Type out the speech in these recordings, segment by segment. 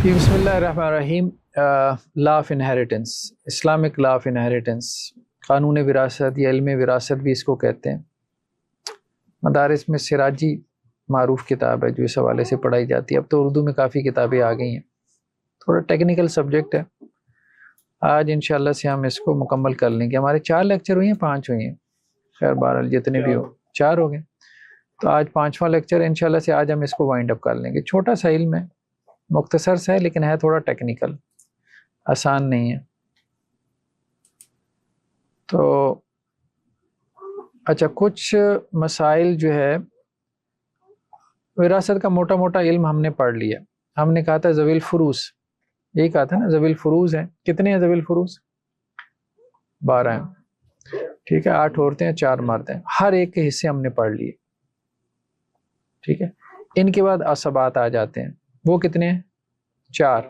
جی بسم اللہ الرحمن الرحیم۔ Law of inheritance, Islamic law of inheritance, قانون وراثت یا علم وراثت بھی اس کو کہتے ہیں۔ مدارس میں سراجی معروف کتاب ہے جو اس حوالے سے پڑھائی جاتی ہے۔ اب تو اردو میں کافی کتابیں آ گئی ہیں، تھوڑا ٹیکنیکل سبجیکٹ ہے۔ آج انشاءاللہ سے ہم اس کو مکمل کر لیں گے۔ ہمارے 4 لیکچر ہوئے ہیں، 5 ہوئے ہیں، خیر بہرحال جتنے بھی ہو 4 ہو گئے، تو آج 5واں لیکچر ہے انشاءاللہ سے۔ آج ہم اس کو وائنڈ اپ کر لیں گے۔ چھوٹا سا علم ہے، مختصر سا ہے، لیکن ہے تھوڑا ٹیکنیکل، آسان نہیں ہے۔ تو اچھا، کچھ مسائل جو ہے وراثت کا موٹا موٹا علم ہم نے پڑھ لیا۔ ہم نے کہا تھا ذوی الفروض، یہی کہا تھا نا، ذوی الفروض ہیں۔ کتنے ہیں ذوی الفروض؟ 12 ہیں، ٹھیک ہے۔ 8 عورتیں ہیں، 4 مرد ہیں، ہر ایک کے حصے ہم نے پڑھ لیے، ٹھیک ہے۔ ان کے بعد عصبات آ جاتے ہیں، وہ کتنے ہیں؟ 4،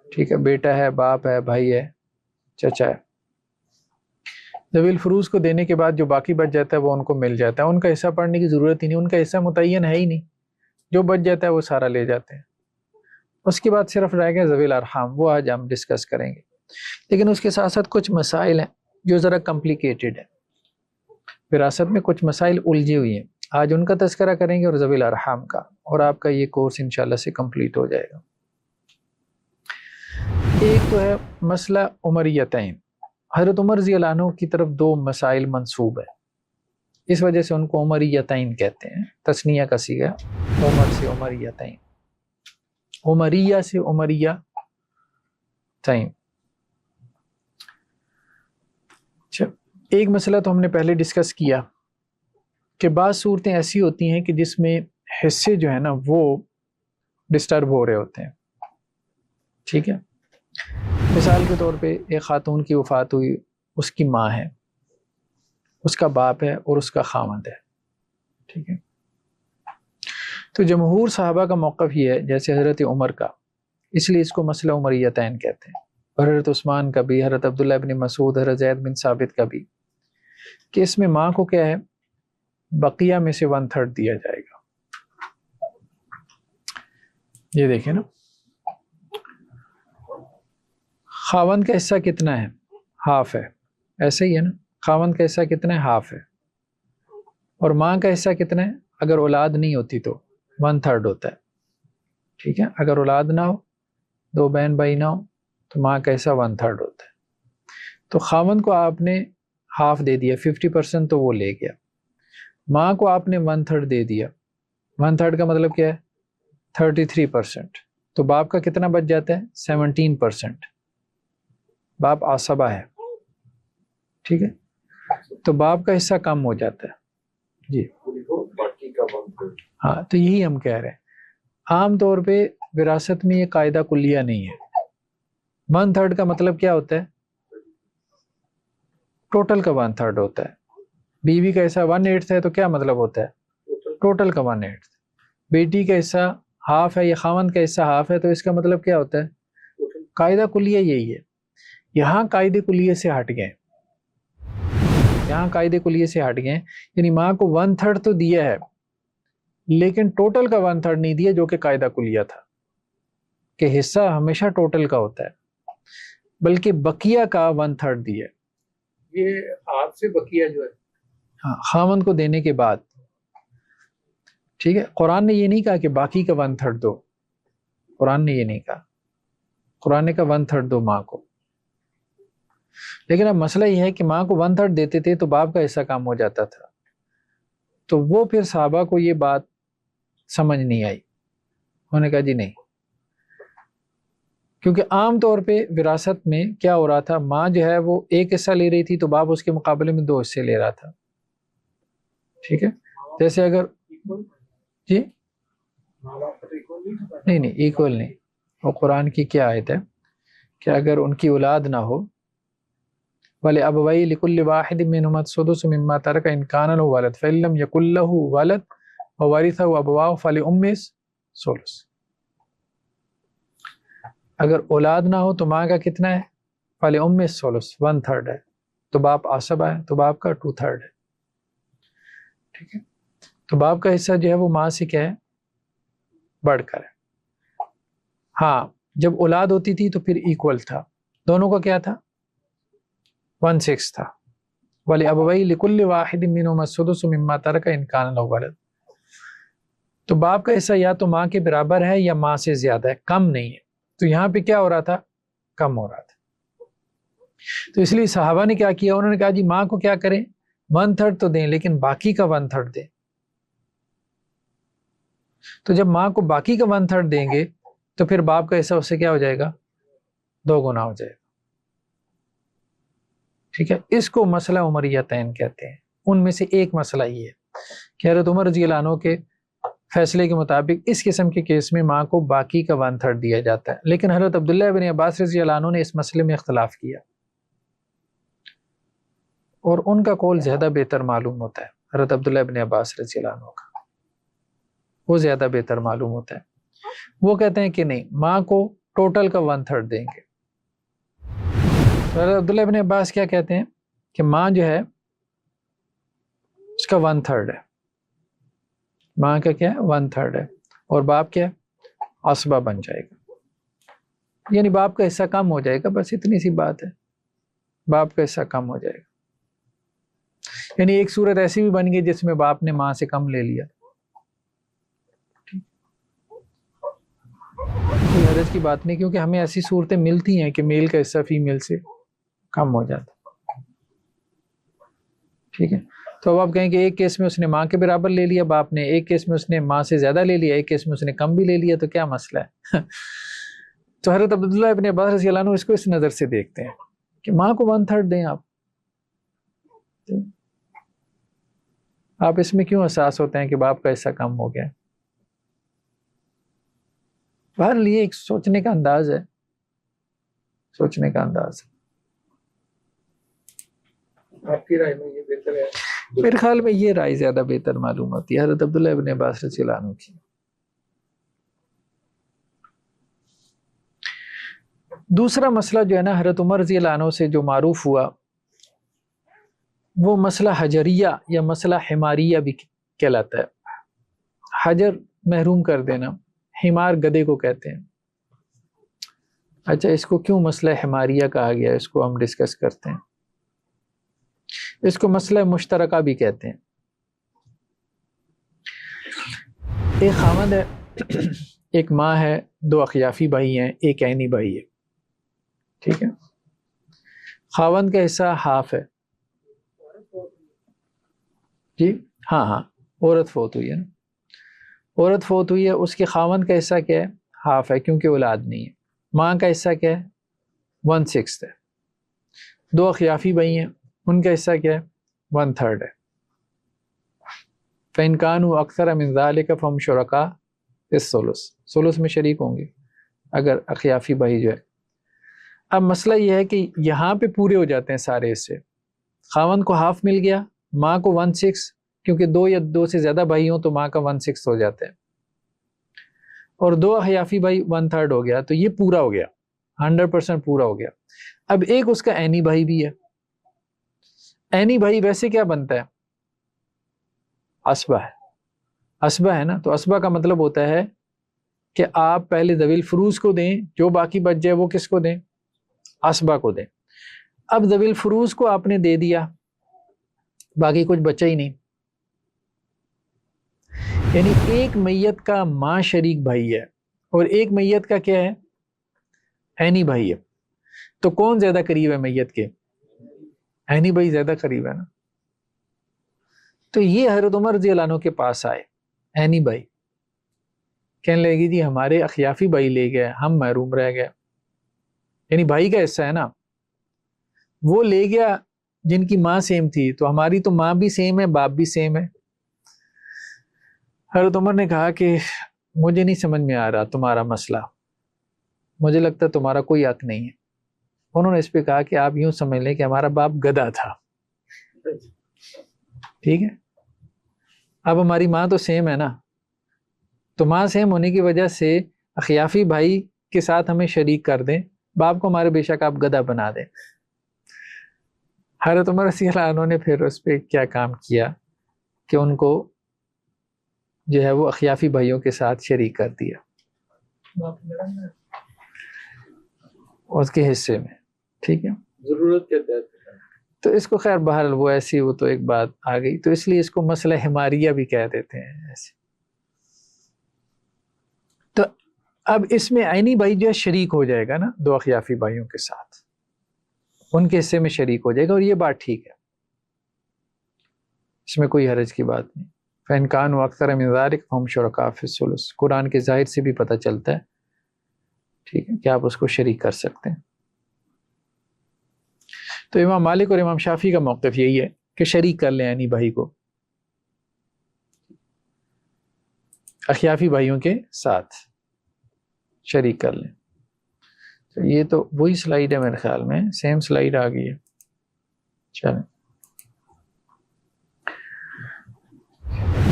ٹھیک ہے۔ بیٹا ہے، باپ ہے، بھائی ہے، چچا ہے۔ ذوی الفروض کو دینے کے بعد جو باقی بچ جاتا ہے وہ ان کو مل جاتا ہے۔ ان کا حصہ پڑھنے کی ضرورت ہی نہیں، ان کا حصہ متعین ہے ہی نہیں، جو بچ جاتا ہے وہ سارا لے جاتے ہیں۔ اس کے بعد صرف رہ گئے ذوی الارحام، وہ آج ہم ڈسکس کریں گے۔ لیکن اس کے ساتھ ساتھ کچھ مسائل ہیں جو ذرا کمپلیکیٹڈ ہیں، وراثت میں کچھ مسائل الجھی ہوئی ہیں، آج ان کا تذکرہ کریں گے اور ذوی الارحام کا، اور آپ کا یہ کورس انشاءاللہ سے کمپلیٹ ہو جائے گا۔ ایک تو ہے مسئلہ عمریتین۔ حضرت عمر رضی اللہ عنہ کی طرف 2 مسائل منسوب ہے، اس وجہ سے ان کو عمریتین کہتے ہیں۔ تثنیہ کا صیغہ، عمر سے عمریتین، عمریہ سے عمریہ تین۔ اچھا، ایک مسئلہ تو ہم نے پہلے ڈسکس کیا کہ بعض صورتیں ایسی ہوتی ہیں کہ جس میں حصے جو ہے نا وہ ڈسٹرب ہو رہے ہوتے ہیں، ٹھیک ہے۔ مثال کے طور پہ ایک خاتون کی وفات ہوئی، اس کی ماں ہے، اس کا باپ ہے اور اس کا خاوند ہے، ٹھیک ہے۔ تو جمہور صحابہ کا موقف یہ ہے، جیسے حضرت عمر کا، اس لیے اس کو مسئلہ عمریتین کہتے ہیں، اور حضرت عثمان کا بھی، حضرت عبداللہ بن مسعود، حضرت زید بن ثابت کا بھی، کہ اس میں ماں کو کیا ہے، بقیہ میں سے 1/3 دیا جائے گا۔ یہ دیکھیں نا، خاوند کا حصہ کتنا ہے؟ ہاف ہے، ایسے ہی ہے نا، خاوند کا حصہ کتنا ہے؟ ہاف ہے۔ اور ماں کا حصہ کتنا ہے؟ اگر اولاد نہیں ہوتی تو 1/3 ہوتا ہے، ٹھیک ہے۔ اگر اولاد نہ ہو، 2 بہن بھائی نہ ہو، تو ماں کا حصہ 1/3 ہوتا ہے۔ تو خاوند کو آپ نے ہاف دے دیا، 50%، تو وہ لے گیا۔ ماں کو آپ نے 1/3 دے دیا، 1/3 کا مطلب کیا ہے؟ 33%۔ تو باپ کا کتنا بچ جاتا ہے؟ 17%۔ باپ عصبہ ہے، ٹھیک ہے، تو باپ کا حصہ کم ہو جاتا ہے، جی ہاں۔ تو یہی ہم کہہ رہے ہیں، عام طور پہ وراثت میں یہ قاعدہ کلیہ نہیں ہے۔ 1/3 کا مطلب کیا ہوتا ہے؟ ٹوٹل کا 1/3 ہوتا ہے۔ بیوی کا حصہ 1/8 ہے تو کیا مطلب ہوتا ہے؟ ٹوٹل کا 1/8۔ بیٹی کا حصہ ہاف ہے یا خاوند کا حصہ ہاف ہے تو اس کا مطلب کیا ہوتا ہے؟ قاعدہ کلیہ یہی ہے۔ یہاں قاعدے کلیہ سے ہٹ گئے، یہاں قاعدے کلیہ سے ہٹ گئے، یعنی ماں کو 1/3 تو دیا ہے لیکن ٹوٹل کا 1/3 نہیں دیا، جو کہ قاعدہ کلیہ تھا کہ حصہ ہمیشہ ٹوٹل کا ہوتا ہے، بلکہ بقیہ کا 1/3 دیا۔ یہ آپ سے بقیہ جو ہے، ہاں، خاوند کو دینے کے بعد، ٹھیک ہے۔ قرآن نے یہ نہیں کہا کہ باقی کا 1/3 دو، قرآن نے یہ نہیں کہا، قرآن نے کہا 1/3 دو ماں کو۔ لیکن اب مسئلہ یہ ہے کہ ماں کو 1/3 دیتے تھے تو باپ کا حصہ کم ہو جاتا تھا، تو وہ پھر صحابہ کو یہ بات سمجھ نہیں آئی، انہوں نے کہا جی نہیں، کیونکہ عام طور پہ وراثت میں کیا ہو رہا تھا، ماں جو ہے وہ 1 حصہ لے رہی تھی تو باپ اس کے مقابلے میں 2 حصے لے رہا تھا، ٹھیک ہے۔ جیسے اگر جی نہیں ایکول نہیں، وہ قرآن کی کیا آیت ہے کہ اگر ان کی اولاد نہ ہو، وَلِأَبَوَيْهِ لِكُلِّ وَاحِدٍ مِّنْهُمَا السُّدُسُ مِمَّا تَرَكَ إِن كَانَ لَهُ وَلَدٌ فَإِن لَّمْ يَكُن لَّهُ وَلَدٌ وَوَرِثَهُ أَبَوَاهُ فَلِأُمِّهِ الثُّلُثُ۔ اگر اولاد نہ ہو تو ماں کا کتنا ہے؟ فَلِأُمِّهِ الثُّلُثُ، 1/3 ہے، تو باپ عصبہ ہے تو باپ کا 2/3 ہے، ٹھیک ہے۔ تو باپ کا حصہ جو ہے وہ ماں سے کیا ہے؟ بڑھ کر ہے۔ ہاں جب اولاد ہوتی تھی تو پھر ایکول تھا، دونوں کا کیا تھا 1/6 تھا. وَلِأَبَوَيْهِ لِكُلِّ وَاحِدٍ مِّنْهُمَا السُّدُسُ مِمَّا تَرَكَ إِن كَانَ لَهُ وَلَدٌ. تو باپ کا حصہ یا تو ماں کے برابر ہے یا ماں سے زیادہ ہے، کم نہیں ہے. تو یہاں پہ کیا ہو رہا تھا؟ کم ہو رہا تھا. تو اس لیے صحابہ نے کیا کیا، انہوں نے کہا جی ماں کو کیا کریں 1/3 تو دیں لیکن باقی کا 1/3 دیں. تو جب ماں کو باقی کا 1/3 دیں گے تو پھر باپ کا حصہ اس سے کیا ہو جائے گا 2 گنا ہو جائے گا. ٹھیک ہے، اس کو مسئلہ عمریتین کہتے ہیں. ان میں سے ایک مسئلہ یہ ہے کہ حضرت عمر رضی اللہ عنہ کے فیصلے کے مطابق اس قسم کے کیس میں ماں کو باقی کا 1/3 دیا جاتا ہے. لیکن حضرت عبداللہ بن عباس رضی اللہ عنہ نے اس مسئلے میں اختلاف کیا اور ان کا قول زیادہ بہتر معلوم ہوتا ہے. حضرت عبداللہ بن عباس رضی اللہ عنہ کا وہ زیادہ بہتر معلوم ہوتا ہے. وہ کہتے ہیں کہ نہیں، ماں کو ٹوٹل کا 1/3 دیں گے. حضرت عبداللہ بن عباس کیا کہتے ہیں کہ ماں جو ہے اس کا 1/3 ہے، ماں کا کیا ہے 1/3 ہے، اور باپ کیا عصبہ بن جائے گا، یعنی باپ کا حصہ کم ہو جائے گا. بس اتنی سی بات ہے، باپ کا حصہ کم ہو جائے گا. یعنی ایک صورت ایسی بھی بن گئی جس میں باپ نے ماں سے کم لے لیا. کوئی حرج کی بات نہیں، کیونکہ ہمیں ایسی صورتیں ملتی ہیں کہ میل کا حصہ فیمیل سے کم ہو جاتا. ٹھیک ہے، تو اب آپ کہیں کہ ایک کیس میں اس نے ماں کے برابر لے لیا باپ نے، ایک کیس میں اس نے ماں سے زیادہ لے لیا، ایک کیس میں اس نے کم بھی لے لیا، تو کیا مسئلہ ہے؟ تو حضرت عبداللہ ابن عباس رضی اللہ عنہ اس کو اس نظر سے دیکھتے ہیں کہ ماں کو 1/3 دیں آپ اس میں کیوں احساس ہوتے ہیں کہ باپ کا حصہ کم ہو گیا؟ بہرحال یہ ایک سوچنے کا انداز ہے، سوچنے کا انداز ہے. آپ کی رائے میں یہ بہتر ہے؟ میرے خیال میں یہ رائے زیادہ بہتر معلوم ہوتی ہے حضرت عبداللہ ابن عباس رضی اللہ عنہ کی. دوسرا مسئلہ جو ہے نا حضرت عمر رضی اللہ عنہ سے جو معروف ہوا وہ مسئلہ حجریہ یا مسئلہ حماریہ بھی کہلاتا ہے. حجر محروم کر دینا، حمار گدے کو کہتے ہیں. اچھا، اس کو کیوں مسئلہ حماریہ کہا گیا، اس کو ہم ڈسکس کرتے ہیں. اس کو مسئلہ مشترکہ بھی کہتے ہیں. ایک خاوند ہے، ایک ماں ہے، 2 اخیافی بھائی ہیں، ایک عینی بھائی ہے. ٹھیک ہے، خاوند کا حصہ ہاف ہے. جی ہاں عورت فوت ہوئی ہے نا، عورت فوت ہوئی ہے، اس کے خاوند کا حصہ کیا ہے ہاف ہے کیونکہ اولاد نہیں ہے. ماں کا حصہ کیا ہے 1/6 ہے. 2 اخیافی بھائی ہیں، ان کا حصہ کیا ہے 1/3 ہے. فَإِنْ كَانُوا أَكْثَرَ مِنْ ذَلِكَ فَهُمْ شُرَكَاءُ فِي الثُّلُثِ، ثلث میں شریک ہوں گے اگر اخیافی بھائی جو ہے. اب مسئلہ یہ ہے کہ یہاں پہ پورے ہو جاتے ہیں سارے حصے. خاوند کو ہاف مل گیا، ماں کو 1/6، کیونکہ 2 یا 2 سے زیادہ بھائی ہوں تو ماں کا 1/6 ہو جاتا ہے، اور 2 اخیافی بھائی 1/3 ہو گیا. تو یہ پورا ہو گیا، 100% پورا ہو گیا. اب ایک اس کا عینی بھائی بھی ہے. عینی بھائی ویسے کیا بنتا ہے عصبہ ہے، عصبہ ہے نا. تو عصبہ کا مطلب ہوتا ہے کہ آپ پہلے ذوی الفروض کو دیں، جو باقی بچ جائے وہ کس کو دیں عصبہ کو دیں. اب ذوی الفروض کو آپ نے دے دیا، باقی کچھ بچا ہی نہیں. یعنی ایک میت کا ماں شریک بھائی ہے اور ایک میت کا کیا ہے عینی بھائی ہے. تو کون زیادہ قریب ہے میت کے؟ عینی بھائی زیادہ قریب ہے نا. تو یہ حضرت عمر رضی اللہ عنہ کے پاس آئے عینی بھائی، کہنے لگے جی ہمارے اخیافی بھائی لے گئے، ہم محروم رہ گئے. یعنی بھائی کا حصہ ہے نا، وہ لے گیا جن کی ماں سیم تھی، تو ہماری تو ماں بھی سیم ہے، باپ بھی سیم ہے. حضرت عمر نے کہا کہ مجھے نہیں سمجھ میں آ رہا تمہارا مسئلہ، مجھے لگتا ہے تمہارا کوئی حق نہیں ہے. انہوں نے اس پہ کہا کہ آپ یوں سمجھ لیں کہ ہمارا باپ گدھا تھا. ٹھیک ہے، اب ہماری ماں تو سیم ہے نا، تو ماں سیم ہونے کی وجہ سے اخیافی بھائی کے ساتھ ہمیں شریک کر دیں، باپ کو ہمارے بے شک آپ گدھا بنا دیں. حضرت عمر رضی اللہ عنہ نے پھر اس پہ کیا کام کیا کہ ان کو جو ہے وہ اخیافی بھائیوں کے ساتھ شریک کر دیا. اس کے حصے میں، ٹھیک ہے، ضرورت کے تحت. تو اس کو خیر بہرحال وہ ایسی وہ تو ایک بات آ گئی، تو اس لیے اس کو مسئلہ حماریہ بھی کہہ دیتے ہیں ایسے. تو اب اس میں عینی بھائی جو ہے شریک ہو جائے گا نا دو اخیافی بھائیوں کے ساتھ، ان کے حصے میں شریک ہو جائے گا، اور یہ بات ٹھیک ہے، اس میں کوئی حرج کی بات نہیں. فَإِنْ كَانُوا أَكْثَرَ مِنْ ذَلِكَ فَهُمْ شُرَكَاءُ فِي الثُّلُثِ، قرآن کے ظاہر سے بھی پتہ چلتا ہے، ٹھیک ہے، کہ آپ اس کو شریک کر سکتے ہیں. تو امام مالک اور امام شافعی کا موقف یہی ہے کہ شریک کر لیں عینی بھائی کو اخیافی بھائیوں کے ساتھ، شریک کر لیں. تو یہ تو وہی سلائیڈ ہے میرے خیال میں، سیم سلائیڈ آ گئی ہے. چلیں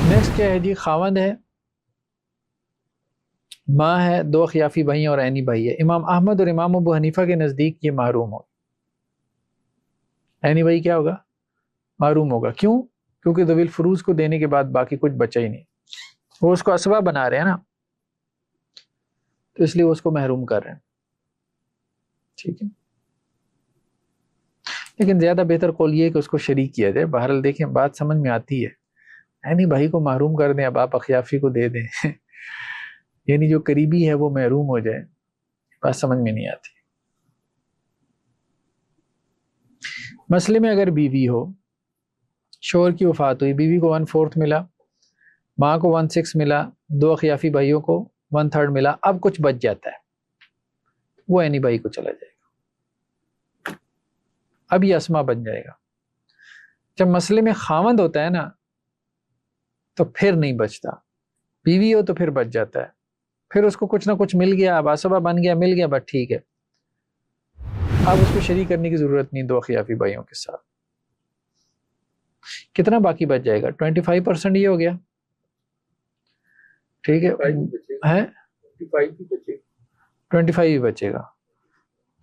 نیکسٹ کیا ہے جی، خاوند ہے، ماں ہے، دو اخیافی بھائی ہیں اور عینی بھائی ہے. امام احمد اور امام ابو حنیفہ کے نزدیک یہ محروم ہو، عینی بھائی کیا ہوگا، محروم ہوگا. کیوں؟ کیونکہ ذوی الفروض کو دینے کے بعد باقی کچھ بچا ہی نہیں، وہ اس کو اسبہ بنا رہے ہیں نا، تو اس لیے وہ اس کو محروم کر رہے ہیں، ٹھیک ہے. لیکن زیادہ بہتر قول یہ ہے کہ اس کو شریک کیا جائے. بہرحال دیکھیں بات سمجھ میں آتی ہے، عینی بھائی کو محروم کر دیں، اب آپ اخیافی کو دے دیں یعنی جو قریبی ہے وہ محروم ہو جائے، بات سمجھ میں نہیں آتی. مسئلے میں اگر بیوی ہو، شوہر کی وفات ہوئی، بیوی کو 1/4 ملا، ماں کو 1/6 ملا، دو اخیافی بھائیوں کو 1/3 ملا، اب کچھ بچ جاتا ہے، وہ عینی بھائی کو چلا جائے گا، اب یہ اسما بن جائے گا. جب مسئلے میں خاوند ہوتا ہے نا تو پھر نہیں بچتا، بیوی ہو تو پھر بچ جاتا ہے، پھر اس کو کچھ نہ کچھ مل گیا، اب اسبہ بن گیا، مل گیا، بس ٹھیک ہے، اب اس کو شریک کرنے کی ضرورت نہیں دو اخیافی بھائیوں کے ساتھ. کتنا باقی بچ جائے گا، 25% یہ ہو گیا، ٹھیک ہے، 25 ہی بچے گا.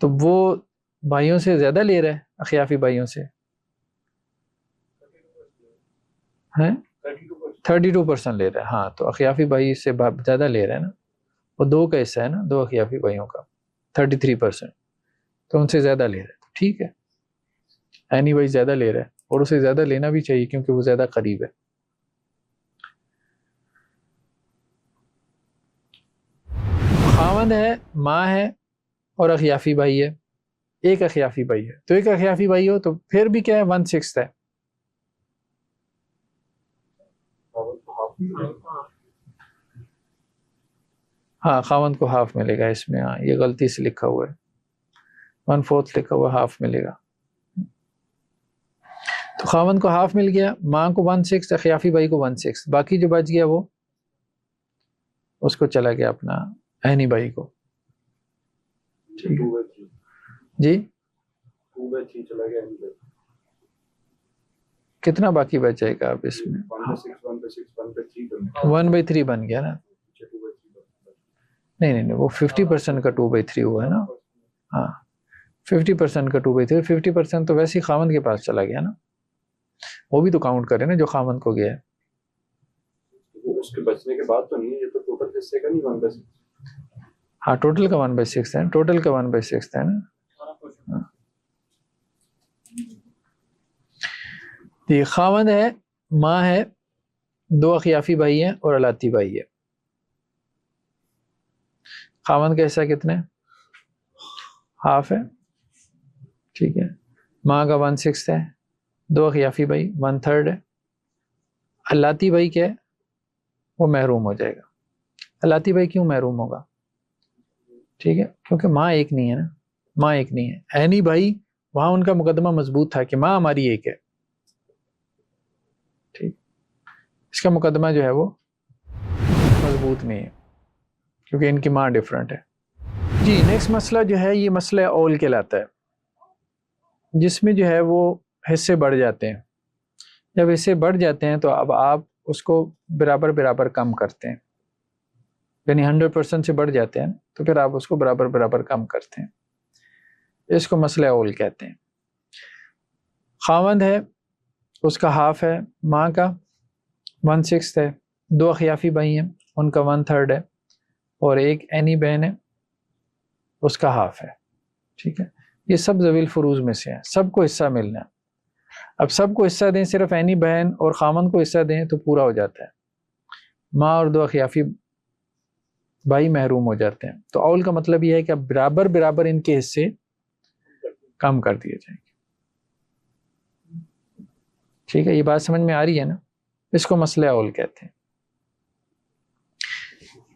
تو وہ بھائیوں سے زیادہ لے رہا ہے، اخیافی بھائیوں سے 32% لے رہا ہے. ہاں تو اخیافی بھائی سے زیادہ لے رہا ہے نا، وہ دو کا حصہ ہے نا دو اخیافی بھائیوں کا، 33%، تو ان سے زیادہ لے رہا ہے، ٹھیک ہے. عینی بھائی زیادہ لے رہا ہے اور اسے زیادہ لینا بھی چاہیے کیونکہ وہ زیادہ قریب ہے. خاوند ہے، ماں ہے اور اخیافی بھائی ہے، ایک اخیافی بھائی ہے، تو ایک اخیافی بھائی ہو تو پھر بھی کیا ہے 1/6 ہے. ہاں خاوند کو ہاف ملے گا اس میں، ہاں یہ غلطی سے لکھا ہوا ہے، 1/4 لکھا ہوا، ہاف ملے گا. تو خاوند کو ہاف مل گیا، ماں کو 1/6، اخیافی بھائی کو 1/6، باقی جو بچ گیا وہ اس کو چلا گیا اپنا عینی بھائی کو. جی کتنا باقی بچ جائے گا اب اس میں، 1/3 بن گیا نا، نہیں وہ 50% کا 2/3 ہوا ہے نا. ہاں 50% کا 2/3، 50% تو ویسے ہی خاوند کے پاس چلا گیا نا، وہ بھی تو کاؤنٹ کرے نا جو خاوند کو گیا ہے. اس کے بچنے کے بعد تو نہیں ہے، یہ تو ٹوٹل حصے کا نہیں 1/6. ہاں ٹوٹل کا 1/6 ہے، ٹوٹل کا 1/6 ہے نا. یہ خاوند ہے، ماں ہے، دو اخیافی بھائی ہیں اور الاتی بھائی ہے. خاوند کا حصہ کتنے، ہاف ہے، ٹھیک ہے، ماں کا 1/6 ہے، دو اخیافی بھائی 1/3 ہے. الاتی بھائی کیا ہے، وہ محروم ہو جائے گا. الاتی بھائی کیوں محروم ہوگا، ٹھیک ہے، کیونکہ ماں ایک نہیں ہے نا، ماں ایک نہیں ہے. عینی بھائی وہاں ان کا مقدمہ مضبوط تھا کہ ماں ہماری ایک ہے، ٹھیک، اس کا مقدمہ جو ہے وہ مضبوط نہیں ہے کیونکہ ان کی ماں ڈیفرنٹ ہے. جی نیکسٹ مسئلہ جو ہے یہ مسئلہ اول کہلاتا ہے، جس میں جو ہے وہ حصے بڑھ جاتے ہیں. جب حصے بڑھ جاتے ہیں تو اب آپ اس کو برابر برابر کم کرتے ہیں، یعنی 100% سے بڑھ جاتے ہیں تو پھر آپ اس کو برابر برابر کم کرتے ہیں، اس کو مسئلہ اول کہتے ہیں. خاوند ہے، اس کا ہاف ہے، ماں کا 1/6 ہے، دو اخیافی بھائی ہیں ان کا 1/3 ہے، اور ایک عینی بہن ہے اس کا ہاف ہے. ٹھیک ہے، یہ سب ذوی الفروز میں سے ہیں، سب کو حصہ ملنا ہے۔ اب سب کو حصہ دیں، صرف عینی بہن اور خامند کو حصہ دیں تو پورا ہو جاتا ہے، ماں اور دو اخیافی بھائی محروم ہو جاتے ہیں۔ تو اول کا مطلب یہ ہے کہ اب برابر برابر ان کے حصے کم کر دیے جائیں گے۔ ٹھیک ہے، یہ بات سمجھ میں آ رہی ہے نا؟ اس کو مسئلہ اول کہتے ہیں۔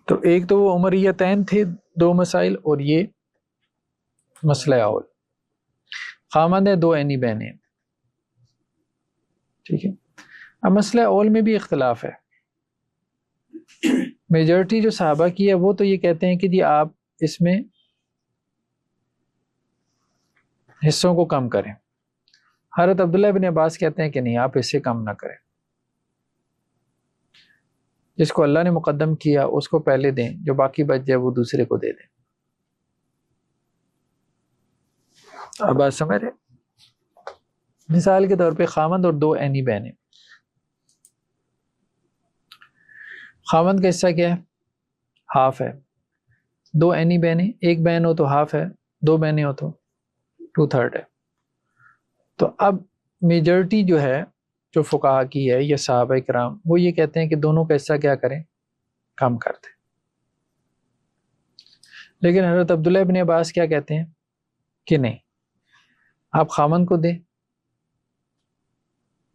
تو ایک تو وہ عمریتین تھے دو مسائل، اور یہ مسئلہ اول۔ خامند ہے، دو عینی بہنیں، ٹھیک ہے۔ اب مسئلہ اول میں بھی اختلاف ہے۔ میجورٹی جو صحابہ کی ہے وہ تو یہ کہتے ہیں کہ جی آپ اس میں حصوں کو کم کریں۔ حضرت عبداللہ بن عباس کہتے ہیں کہ نہیں، آپ اس سے کم نہ کریں، جس کو اللہ نے مقدم کیا اس کو پہلے دیں، جو باقی بچ جائے وہ دوسرے کو دے دیں۔ اب بات سمجھ رہے؟ مثال کے طور پہ خامند اور دو عینی بہنیں، خامند کا حصہ کیا ہے؟ ہاف ہے۔ دو عینی بہنیں، ایک بہن ہو تو ہاف ہے، دو بہنیں ہو تو 2/3 ہے۔ تو اب میجورٹی جو ہے، جو فقہا کی ہے یا صحابہ کرام، وہ یہ کہتے ہیں کہ دونوں کا حصہ کیا کریں؟ کم کر دیں۔ لیکن حضرت عبداللہ ابن عباس کیا کہتے ہیں کہ نہیں، آپ خامند کو دیں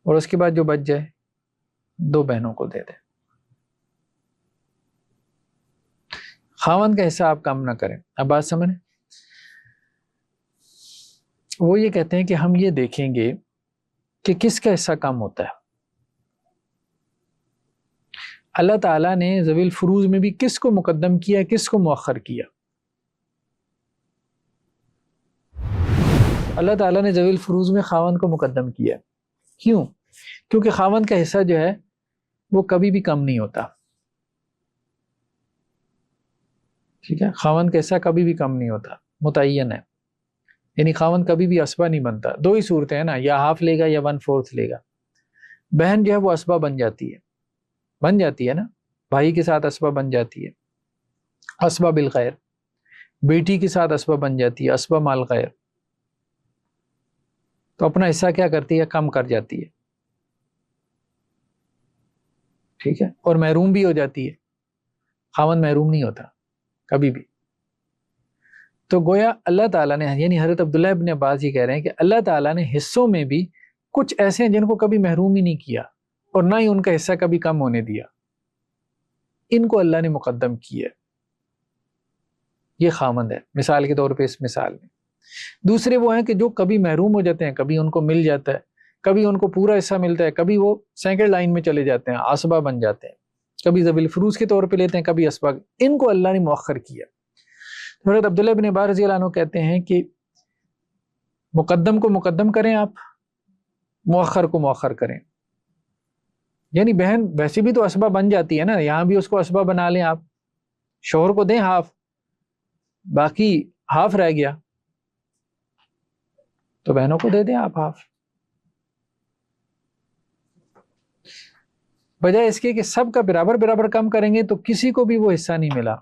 اور اس کے بعد جو بچ جائے دو بہنوں کو دے دیں۔ خامند کا حصہ آپ کم نہ کریں۔ اب بات سمجھیں؟ وہ یہ کہتے ہیں کہ ہم یہ دیکھیں گے کہ کس کا حصہ کم ہوتا ہے۔ اللہ تعالیٰ نے ذوی الفروز میں بھی کس کو مقدم کیا، کس کو مؤخر کیا؟ اللہ تعالیٰ نے ذوی الفروز میں خاوند کو مقدم کیا۔ کیوں؟ کیونکہ خاوند کا حصہ جو ہے وہ کبھی بھی کم نہیں ہوتا۔ ٹھیک ہے، خاوند کا حصہ کبھی بھی کم نہیں ہوتا، متعین ہے۔ یعنی خاوند کبھی بھی اسبہ نہیں بنتا۔ دو ہی صورتیں ہیں نا، یا ہاف لے گا یا 1/4 لے گا۔ بہن جو ہے وہ اسبہ بن جاتی ہے نا، بھائی کے ساتھ اسبہ بن جاتی ہے، اسبہ بالخیر۔ بیٹی کے ساتھ اسبہ بن جاتی ہے، اسبہ مال خیر۔ تو اپنا حصہ کیا کرتی ہے؟ کم کر جاتی ہے، ٹھیک ہے، اور محروم بھی ہو جاتی ہے۔ خاوند محروم نہیں ہوتا کبھی بھی۔ تو گویا اللہ تعالیٰ نے، یعنی حضرت عبداللہ ابن عباس یہ کہہ رہے ہیں کہ اللہ تعالیٰ نے حصوں میں بھی کچھ ایسے ہیں جن کو کبھی محروم ہی نہیں کیا اور نہ ہی ان کا حصہ کبھی کم ہونے دیا، ان کو اللہ نے مقدم کیا ہے۔ یہ خامند ہے مثال کے طور پہ اس مثال میں۔ دوسرے وہ ہیں کہ جو کبھی محروم ہو جاتے ہیں، کبھی ان کو مل جاتا ہے، کبھی ان کو پورا حصہ ملتا ہے، کبھی وہ سیکنڈ لائن میں چلے جاتے ہیں، عصبہ بن جاتے ہیں، کبھی ذوی الفروز کے طور پہ لیتے ہیں، کبھی اسبہ۔ ان کو اللہ نے مؤخر کیا۔ حضرت عبداللہ بن عباس رضی اللہ عنہ کہتے ہیں کہ مقدم کو مقدم کریں، آپ مؤخر کو مؤخر کریں۔ یعنی بہن ویسے بھی تو اسبہ بن جاتی ہے نا، یہاں بھی اس کو اسبہ بنا لیں آپ، شوہر کو دیں ہاف، باقی ہاف رہ گیا تو بہنوں کو دے دیں آپ ہاف۔ بجائے اس کے کہ سب کا برابر برابر کم کریں گے تو کسی کو بھی وہ حصہ نہیں ملا،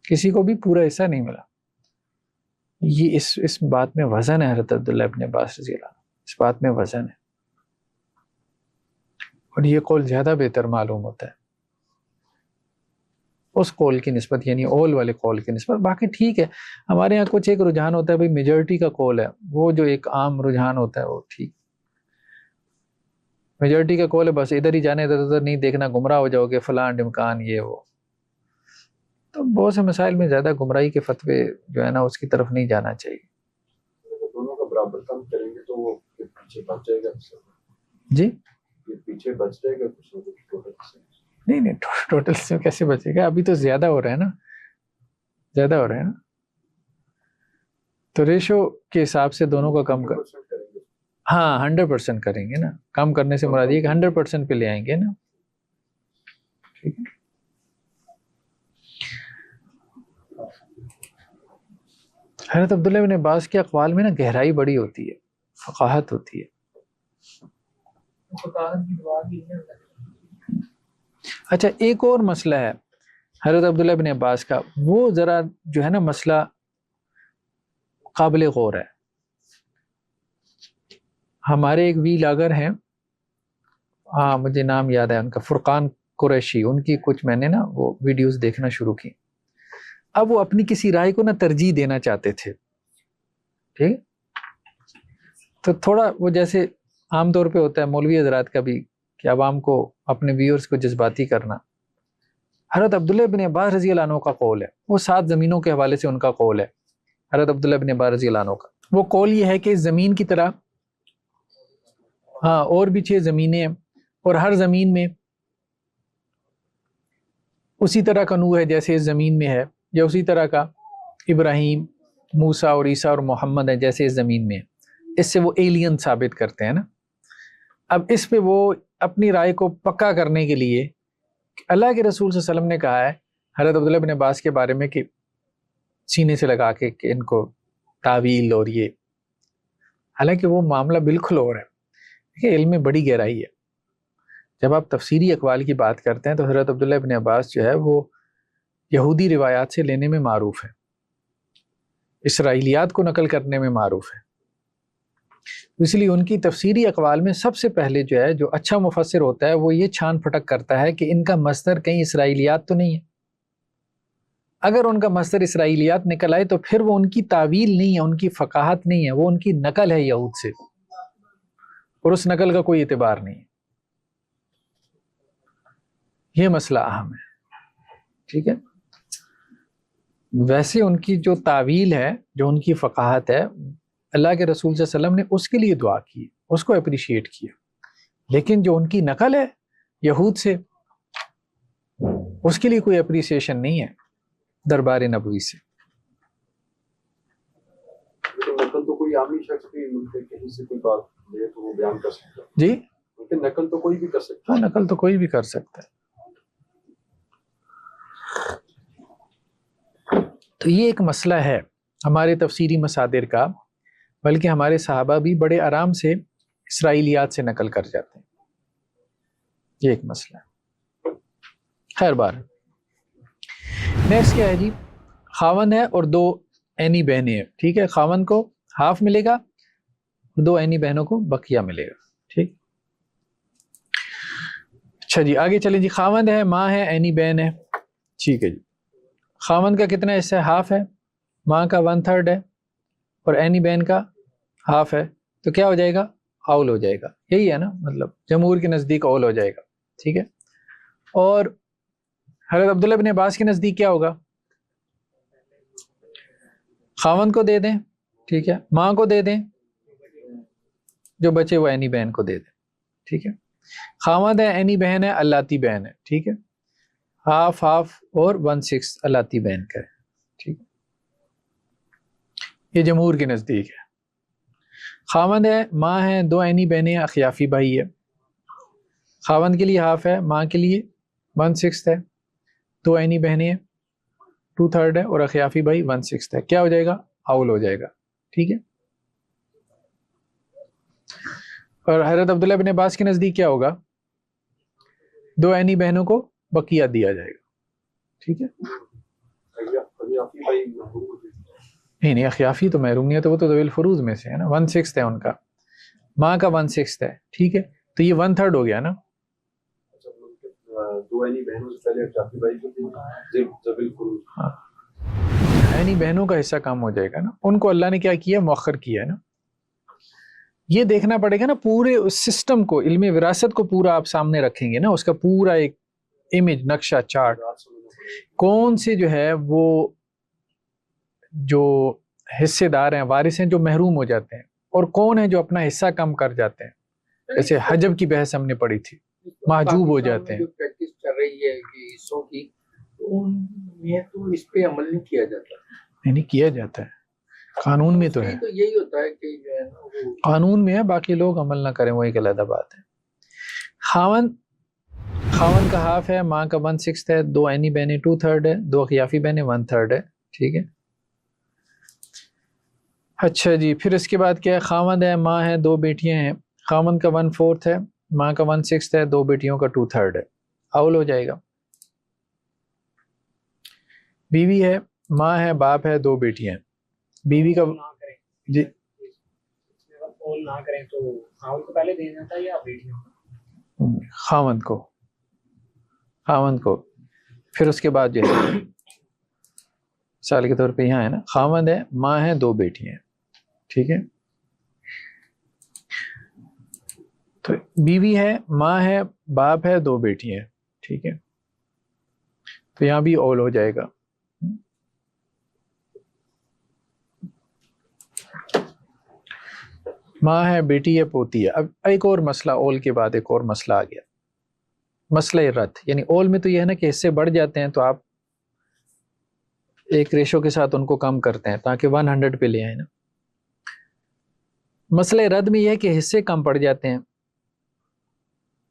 کسی کو بھی پورا حصہ نہیں ملا۔ یہ اس بات میں وزن ہے حضرت عبداللہ ابن عباس رضی اللہ عنہ، اس بات میں وزن ہے، اور یہ قول زیادہ بہتر معلوم ہوتا ہے اس قول کی نسبت، یعنی اول والے قول کی نسبت۔ باقی ٹھیک ہے، ہمارے ہاں کچھ ایک رجحان ہوتا ہے بھائی میجورٹی کا قول ہے، وہ جو ایک عام رجحان ہوتا ہے وہ ٹھیک، میجورٹی کا قول ہے، بس ادھر ہی جانے، ادھر نہیں دیکھنا، گمراہ ہو جاؤ گے، فلاں امکان یہ وہ۔ تو بہت سے مسائل میں زیادہ گمراہی کے فتوے جو ہے نا اس کی طرف نہیں جانا چاہیے۔ دونوں کا برابر کم کریں گے تو وہ پیچھے بچ جائے گا، جی یہ پیچھے بچ جائے گا کچھ نہ کچھ ٹوٹل سے۔ نہیں ٹوٹل سے کیسے بچے گا؟ ابھی تو زیادہ ہو رہا ہے نا، زیادہ ہو رہا ہے نا، تو ریشو کے حساب سے دونوں کا کم کر، ہاں 100% کریں گے نا، کم کرنے سے مراد یہ کہ 100% پہ لے آئیں گے نا، ٹھیک ہے۔ حضرت عبداللہ بن عباس کے اقوال میں نا گہرائی بڑی ہوتی ہے، فقاہت ہوتی ہے۔ اچھا ایک اور مسئلہ ہے، حضرت عبداللہ بن عباس کا، وہ ذرا جو ہے نا مسئلہ قابل غور ہے. ہمارے ایک وی لاگر ہیں، ہاں مجھے نام یاد ہے ان کا، فرقان قریشی، ان کی کچھ میں نے نا وہ ویڈیوز دیکھنا شروع کی. اب وہ اپنی کسی رائے کو نا ترجیح دینا چاہتے تھے، ٹھیک، تو تھوڑا وہ جیسے عام طور پہ ہوتا ہے مولوی حضرات کا بھی کہ عوام کو اپنے ویورز کو جذباتی کرنا. حضرت عبداللہ بن عباس رضی اللہ عنہ کا قول ہے، وہ 7 زمینوں کے حوالے سے ان کا قول ہے. حضرت عبداللہ بن عباس رضی اللہ عنہ کا وہ قول یہ ہے کہ اس زمین کی طرح ہاں اور بھی 6 زمینیں ہیں، اور ہر زمین میں اسی طرح کا نور ہے جیسے اس زمین میں ہے، یا اسی طرح کا ابراہیم، موسیٰ اور عیسیٰ اور محمد ہے جیسے اس زمین میں ہے. اس سے وہ ایلین ثابت کرتے ہیں نا. اب اس پہ وہ اپنی رائے کو پکا کرنے کے لیے اللہ کے رسول صلی اللہ علیہ وسلم نے کہا ہے حضرت عبداللہ بن عباس کے بارے میں کہ سینے سے لگا کے کہ ان کو تعویل اور یہ، حالانکہ وہ معاملہ بالکل اور ہے. کہ علم میں بڑی گہرائی ہے. جب آپ تفسیری اقوال کی بات کرتے ہیں تو حضرت عبداللہ بن عباس جو ہے وہ یہودی روایات سے لینے میں معروف ہے، اسرائیلیات کو نقل کرنے میں معروف ہے. اس لیے ان کی تفسیری اقوال میں سب سے پہلے جو ہے جو اچھا مفسر ہوتا ہے وہ یہ چھان پھٹک کرتا ہے کہ ان کا مصدر کہیں اسرائیلیات تو نہیں ہے. اگر ان کا مصدر اسرائیلیات نکل آئے تو پھر وہ ان کی تعویل نہیں ہے، ان کی فقاہت نہیں ہے، وہ ان کی نقل ہے یہود سے، اور اس نقل کا کوئی اعتبار نہیں ہے. یہ مسئلہ اہم ہے، ٹھیک ہے. ویسے ان کی جو تعویل ہے، جو ان کی فقاہت ہے، اللہ کے رسول صلی اللہ علیہ وسلم نے اس کے لیے دعا کی، اس کو اپریشیٹ کیا. لیکن جو ان کی نقل ہے یہود سے، اس کے لیے کوئی اپریسیشن نہیں ہے دربار نبوی سے. نقل تو کوئی عامی شخص بھی کہیں سے کوئی بات لے تو وہ بیان کر سکتا ہے. جی لیکن نقل تو کوئی بھی کر سکتا ہے. ہاں نقل تو کوئی بھی کر سکتا ہے. تو یہ ایک مسئلہ ہے ہمارے تفسیری مصادر کا، بلکہ ہمارے صحابہ بھی بڑے آرام سے اسرائیلیات سے نقل کر جاتے ہیں. یہ ایک مسئلہ ہے. خیر بار نیکسٹ کیا ہے جی، خاوند ہے اور 2 عینی بہنیں ہیں، ٹھیک ہے. خاوند کو ہاف ملے گا، 2 عینی بہنوں کو بقیہ ملے گا، ٹھیک. اچھا جی آگے چلیں جی. خاوند ہے، ماں ہے، عینی بہن ہے، ٹھیک ہے جی. خاوند کا کتنا حصہ ہے؟ ہاف ہے. ماں کا 1/3 ہے، اور عینی بہن کا ہاف ہے. تو کیا ہو جائے گا؟ اول ہو جائے گا. یہی ہے نا مطلب، جمہور کے نزدیک اول ہو جائے گا، ٹھیک ہے. اور حضرت عبداللہ بن عباس کے نزدیک کیا ہوگا؟ خاوند کو دے دیں، ٹھیک ہے، ماں کو دے دیں، جو بچے وہ عینی بہن کو دے دیں، ٹھیک ہے. خاوند ہے، عینی بہن ہے، اللاتی بہن ہے، ٹھیک ہے. ہاف ہاف اور 1/6 اللاتی بہن کا ہے، ٹھیک. یہ جمہور کے نزدیک ہے. خاوند ہے، ماں ہے، 2 عینی بہنیں، اخیافی بھائی ہے. خاوند کے لیے ہاف ہے، ماں کے لیے 1/6 ہے، 2 عینی بہنیں ہیں 2/3 ہے، اور اخیافی بھائی 1/6 ہے. کیا ہو جائے گا؟ اول ہو جائے گا، ٹھیک ہے. اور حضرت عبداللہ بن عباس کے نزدیک کیا ہوگا؟ 2 عینی بہنوں کو بقیہ دیا جائے گا، ٹھیک ہے. نہیں اخیافی تو محروم نہیں ہے، تو وہ تو ذوی الفروض میں سے ہے نا. 1/6 ہے ان کا، ماں کا 1/6 ہے، ٹھیک ہے. تو یہ 1/3 ہو گیا نا. 2 عینی بہنوں سے پہلے اخیافی بھائی کو ذوی الفروض، ہاں عینی بہنوں کا حصہ کم ہو جائے گا نا. ان کو اللہ نے کیا کیا؟ مؤخر کیا ہے نا. یہ دیکھنا پڑے گا نا پورے اس سسٹم کو، علم وراثت کو پورا آپ سامنے رکھیں گے نا، اس کا پورا ایک امیج، نقشہ، چارٹ، کون سے جو ہے وہ جو حصے دار ہیں، وارث ہیں جو محروم ہو جاتے ہیں، اور کون ہے جو اپنا حصہ کم کر جاتے ہیں. جیسے حجب کی بحث ہم نے پڑھی تھی، محجوب ہو جاتے ہیں. جو پریکٹس چل رہی ہے کہ حصوں کی، تو اس پہ عمل نہیں کیا جاتا. نہیں کیا جاتا ہے، قانون میں تو ہے، تو یہی ہوتا ہے کہ جو ہے نا قانون میں ہے، باقی لوگ عمل نہ کریں وہ ایک علیحدہ بات ہے. خاوند کا ہاف ہے، ماں کا 1/6 ہے، 2 عینی بہنیں 2/3 ہے، 2 اخیافی بہنیں 1/3 ہے، ٹھیک ہے. اچھا جی پھر اس کے بعد کیا ہے؟ خاوند ہے، ماں ہے، 2 بیٹیاں ہیں. خاوند کا 1/4 ہے، ماں کا 1/6 ہے، 2 بیٹیوں کا 2/3 ہے. اول ہو جائے گا. بیوی ہے، ماں ہے، باپ ہے، 2 بیٹیاں ہیں. بیوی کا نہ کریں جی اول نہ کریں تو خاوند کو پہلے دینا تھا یا بیٹیوں کو؟ خاوند کو پھر اس کے بعد جو ہے مثال کے طور پہ یہاں ہے نا، خاوند ہے، ماں ہے، 2 بیٹیاں ہیں. ٹھیک ہے، تو بیوی ہے، ماں ہے، باپ ہے، 2 بیٹیاں ہیں. ٹھیک ہے، تو یہاں بھی اول ہو جائے گا. ماں ہے، بیٹی ہے، پوتی ہے. اب ایک اور مسئلہ، اول کے بعد ایک اور مسئلہ آ گیا، مسئلہ رد. یعنی اول میں تو یہ ہے نا کہ حصے بڑھ جاتے ہیں تو آپ ایک ریشو کے ساتھ ان کو کم کرتے ہیں تاکہ 100 پہ لے آئیں نا. مسئلہ رد میں یہ ہے کہ حصے کم پڑ جاتے ہیں،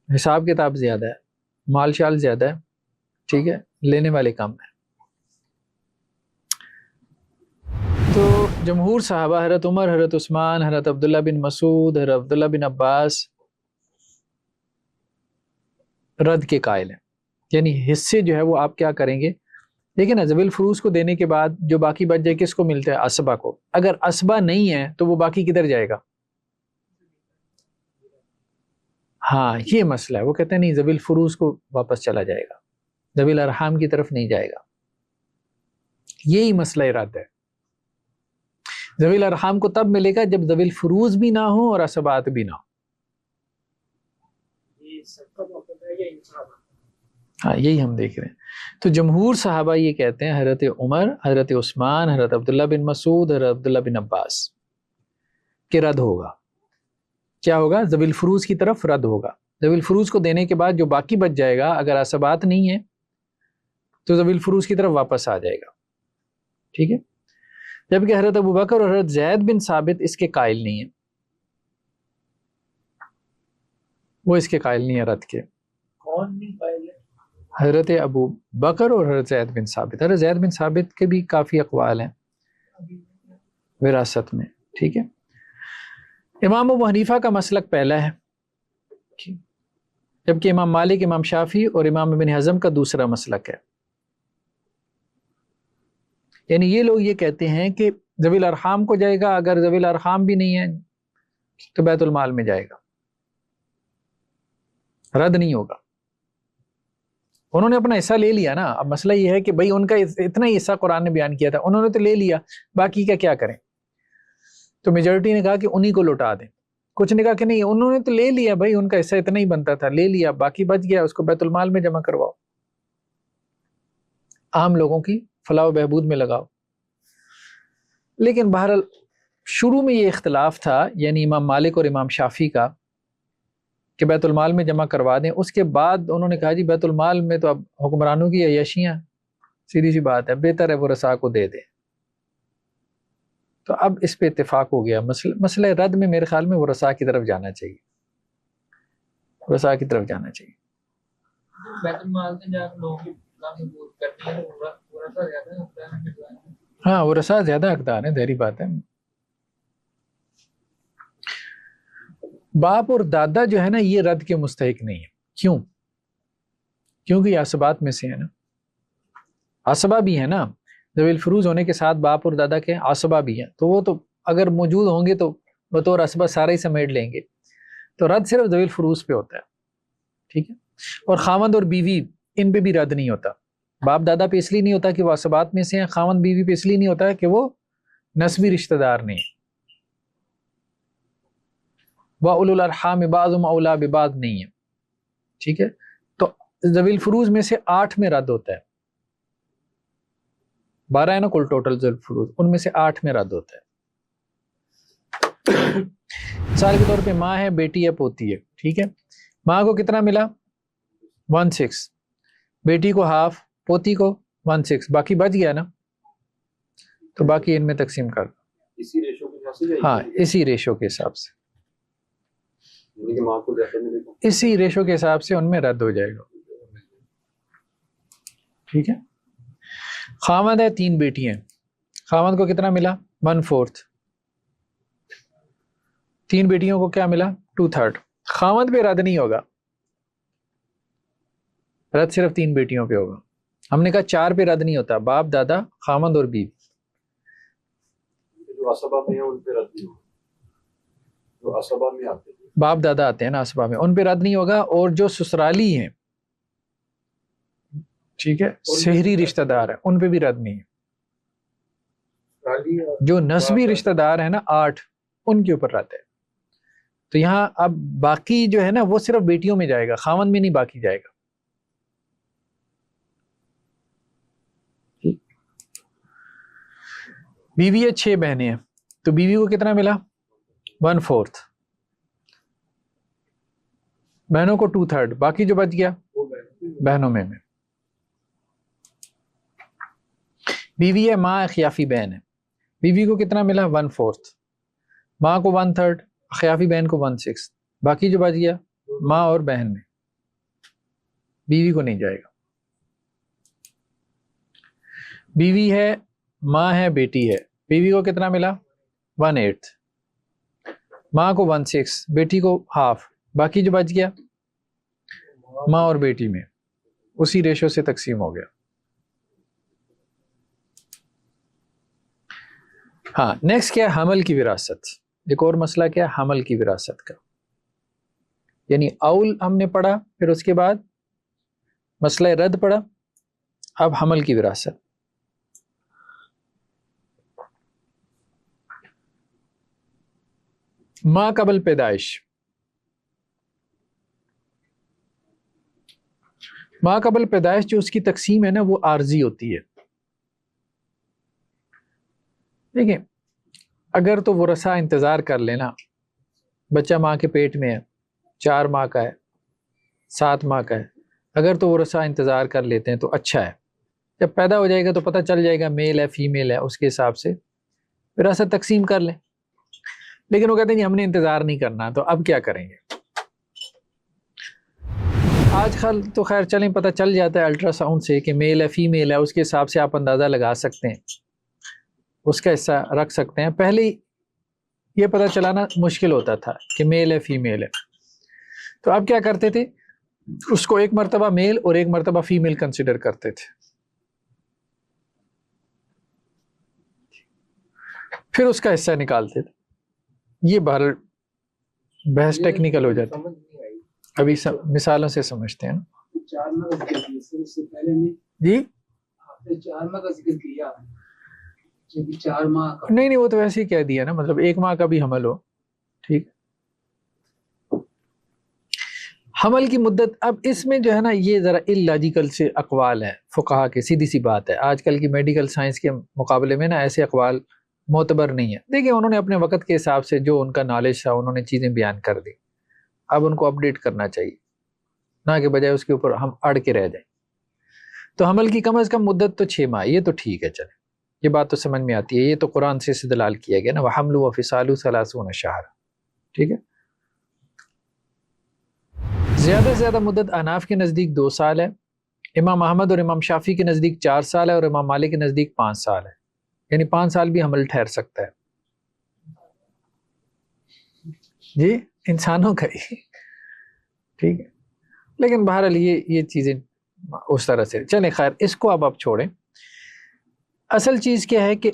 حساب کتاب زیادہ ہے، مال شال زیادہ ہے. ٹھیک ہے، لینے والے کم ہیں. تو جمہور صحابہ، حضرت عمر، حضرت عثمان، حضرت عبداللہ بن مسعود، حضرت عبداللہ بن عباس رد کے قائل ہیں. یعنی حصے جو ہے وہ آپ کیا کریں گے، لیکن ذوی الفروز کو دینے کے بعد جو باقی بچ جائے کس کو ملتا ہے؟ اسبا کو. اگر اسبا نہیں ہے تو وہ باقی کدھر جائے گا؟ ہاں یہ مسئلہ ہے. وہ کہتے ہیں نہیں، ذوی الفروز کو واپس چلا جائے گا، ذوی الارحام کی طرف نہیں جائے گا. یہی مسئلہ رد ہے. ذوی الارحام کو تب ملے گا جب ذوی الفروز بھی نہ ہو اور اسبات بھی نہ ہو. یہ سب کا موقع ہے یا انصاف؟ ہاں یہی ہم دیکھ رہے ہیں. تو جمہور صحابہ یہ کہتے ہیں، حضرت عمر، حضرت عثمان، حضرت عبداللہ بن مسعود، حضرت عبداللہ بن عباس کہ رد ہوگا. کیا ہوگا؟ ذوی الفروز کی طرف رد ہوگا. ذوی الفروز کو دینے کے بعد جو باقی بچ جائے گا، اگر اسبات نہیں ہے تو ذوی الفروز کی طرف واپس آ جائے گا. ٹھیک ہے، جبکہ حضرت ابوبکر اور حضرت زید بن ثابت اس کے قائل نہیں ہیں، وہ اس کے قائل نہیں ہیں رد کے. کون نہیں قائل ہے؟ حضرت ابو بکر اور حضرت زید بن ثابت. حضرت زید بن ثابت کے بھی کافی اقوال ہیں وراثت میں. ٹھیک ہے، امام ابو حنیفہ کا مسلک پہلا ہے، جبکہ امام مالک، امام شافعی اور امام ابن حزم کا دوسرا مسلک ہے. یعنی یہ لوگ یہ کہتے ہیں کہ ذوی الارحام کو جائے گا، اگر ذوی الارحام بھی نہیں ہے تو بیت المال میں جائے گا، رد نہیں ہوگا. انہوں نے اپنا حصہ لے لیا نا. اب مسئلہ یہ ہے کہ بھئی ان کا اتنا ہی حصہ قرآن نے بیان کیا تھا، انہوں نے تو لے لیا، باقی کا کیا کریں؟ تو میجورٹی نے کہا کہ انہی کو لوٹا دیں. کچھ نے کہا کہ نہیں، انہوں نے تو لے لیا، بھائی ان کا حصہ اتنا ہی بنتا تھا، لے لیا، باقی بچ گیا، اس کو بیت المال میں جمع کرواؤ، عام لوگوں کی فلاح و بہبود میں لگاؤ. لیکن بہرحال شروع میں یہ اختلاف تھا، یعنی امام مالک اور امام شافعی کا، کہ بیت المال میں جمع کروا دیں. اس کے بعد انہوں نے کہا جی بیت المال میں تو اب حکمرانوں کی عیاشیاں، سیدھی سی بات ہے، بہتر ہے ورثاء کو دے دیں. تو اب اس پہ اتفاق ہو گیا. مسئلہ رد میں میرے خیال میں ورثاء کی طرف جانا چاہیے، ورثاء کی طرف جانا چاہیے. بیت المال سے جا کے لوگوں کی کام کرتے ہیں تو ورثہ زیادہ ہوتا ہے. ہاں ورثاء زیادہ حقدار ہیں، ظاہری بات ہے. باپ اور دادا جو ہے نا یہ رد کے مستحق نہیں ہے. کیوں؟ کیونکہ یہ اسبات میں سے ہے نا، اسبا بھی ہے نا، ذوی الفروز ہونے کے ساتھ باپ اور دادا کے اسبا بھی ہیں، تو وہ تو اگر موجود ہوں گے تو بطور اسبا سارے ہی سمیٹ لیں گے. تو رد صرف ذوی الفروز پہ ہوتا ہے. ٹھیک ہے، اور خاوند اور بیوی ان پہ بھی رد نہیں ہوتا. باپ دادا پہ اس لیے نہیں ہوتا کہ وہ اسبات میں سے ہیں، خاوند بیوی پہ اس لیے نہیں ہوتا کہ وہ نسبی رشتہ دار نہیں ہے، وَأُولُو الْأَرْحَامِ بَعْضُهُمْ أَوْلَىٰ بِبَعْضٍ نہیں ہے. ٹھیک ہے، تو ذوی الفروز میں سے 8 میں رد ہوتا ہے. 12 ہے نا کل ٹوٹل ذوی الفروز، ان میں سے 8 میں رد ہوتا ہے. مثال کے طور پہ ماں ہے، بیٹی ہے، پوتی ہے. ٹھیک ہے، ماں کو کتنا ملا؟ 1/6، بیٹی کو ½ پوتی کو 1/6، باقی بچ گیا نا، تو باقی ان میں تقسیم کر. اسی ریشو کے حساب سے؟ ہاں اسی ریشو کے حساب سے، یعنی کہ ماں کو زیادہ ملے گا، اسی ریشو کے حساب سے ان میں رد ہو جائے گا. ٹھیک ہے، خاوند ہے، 3 بیٹی ہیں، خاوند کو کتنا ملا؟ 1/4. 3 بیٹیوں کو کیا ملا؟ 2/3. خاوند پہ رد نہیں ہوگا، رد صرف 3 بیٹیوں پہ ہوگا. ہم نے کہا 4 پہ رد نہیں ہوتا، باپ دادا خامند اور بیوی. جو اسبا میں ہیں ان پہ رد نہیں ہوگا، جو اسبا میں آتے ہیں. باپ دادا آتے ہیں نا اسبا میں، ان پہ رد نہیں ہوگا. اور جو سسرالی ہیں، ٹھیک ہے، سحری رشتہ دار ہیں، ان پہ بھی رد نہیں ہے. جو نسبی رشتہ دار ہیں نا 8، ان کے اوپر رد ہے. تو یہاں اب باقی جو ہے نا وہ صرف بیٹیوں میں جائے گا، خاوند میں نہیں باقی جائے گا. بیوی ہے 6 بہنیں ہیں، تو بیوی کو کتنا ملا؟ 1/4. بہنوں کو 2/3، باقی جو بچ گیا بہنوں میں. بیوی ہے ماں اخیافی بہن ہے، بیوی کو کتنا ملا؟ 1/4. ماں کو 1/3، اخیافی بہن کو 1/6، باقی جو بچ گیا ماں اور بہن میں، بیوی کو نہیں جائے گا. بیوی ہے ماں ہے بیٹی ہے، بیوی کو کتنا ملا؟ 1/8. ماں کو 1/6، بیٹی کو 1/2، باقی جو بچ گیا ماں اور بیٹی میں، اسی ریشو سے تقسیم ہو گیا. ہاں نیکسٹ کیا ہے؟ حمل کی وراثت. ایک اور مسئلہ کیا ہے؟ حمل کی وراثت کا. یعنی اول ہم نے پڑھا، پھر اس کے بعد مسئلہ رد پڑھا، اب حمل کی وراثت. ماں قبل پیدائش. ماں قبل پیدائش جو اس کی تقسیم ہے نا وہ عارضی ہوتی ہے. دیکھیں اگر تو ورثہ انتظار کر لینا، بچہ ماں کے پیٹ میں ہے، 4 ماہ کا ہے، 7 ماہ کا ہے، اگر تو ورثہ انتظار کر لیتے ہیں تو اچھا ہے. جب پیدا ہو جائے گا تو پتہ چل جائے گا میل ہے فیمیل ہے، اس کے حساب سے وراثت تقسیم کر لیں. لیکن وہ کہتے ہیں جی ہم نے انتظار نہیں کرنا، تو اب کیا کریں گے؟ آج کل تو خیر چلیں پتہ چل جاتا ہے الٹرا ساؤنڈ سے کہ میل ہے فیمیل ہے، اس کے حساب سے آپ اندازہ لگا سکتے ہیں، اس کا حصہ رکھ سکتے ہیں. پہلے یہ پتہ چلانا مشکل ہوتا تھا کہ میل ہے فیمیل ہے، تو اب کیا کرتے تھے؟ اس کو ایک مرتبہ میل اور ایک مرتبہ فیمیل کنسیڈر کرتے تھے، پھر اس کا حصہ نکالتے تھے. یہ بحث ٹیکنیکل ہو جاتی ہے، ابھی مثالوں سے سمجھتے ہیں نا. 4 ماہ کا ذکر کیا سر، اس سے پہلے نے جی آپ نے 4 ماہ کا ذکر کیا، جب 4 ماہ کا نہیں وہ تو ویسے ہی کہہ دیا نا، مطلب 1 ماہ کا بھی حمل ہو. ٹھیک، حمل کی مدت. اب اس میں جو ہے نا یہ ذرا اللاجیکل سے اقوال ہیں فقہا کے، سیدھی سی بات ہے. آج کل کی میڈیکل سائنس کے مقابلے میں نا ایسے اقوال معتبر نہیں ہیں. دیکھیں انہوں نے اپنے وقت کے حساب سے جو ان کا نالج تھا انہوں نے چیزیں بیان کر دی، اب ان کو اپڈیٹ کرنا چاہیے، نہ کہ بجائے اس کے اوپر ہم اڑ کے رہ جائیں. تو حمل کی کم از کم مدت تو 6 ماہ، یہ تو ٹھیک ہے، چلے یہ بات تو سمجھ میں آتی ہے، یہ تو قرآن سے استدلال کیا گیا نا، وَحَمْلُ وَفِصَالُ 30 شہر. ٹھیک ہے، زیادہ سے زیادہ مدت احناف کے نزدیک 2 سال ہے، امام احمد اور امام شافی کے نزدیک 4 سال ہے، اور امام مالک کے نزدیک 5 سال ہے. یعنی 5 سال بھی حمل ٹھہر سکتا ہے. جی انسانوں کا ہی ٹھیک ہے. لیکن بہرحال یہ چیزیں اس طرح سے چلیں. خیر اس کو اب آپ چھوڑیں. اصل چیز کیا ہے کہ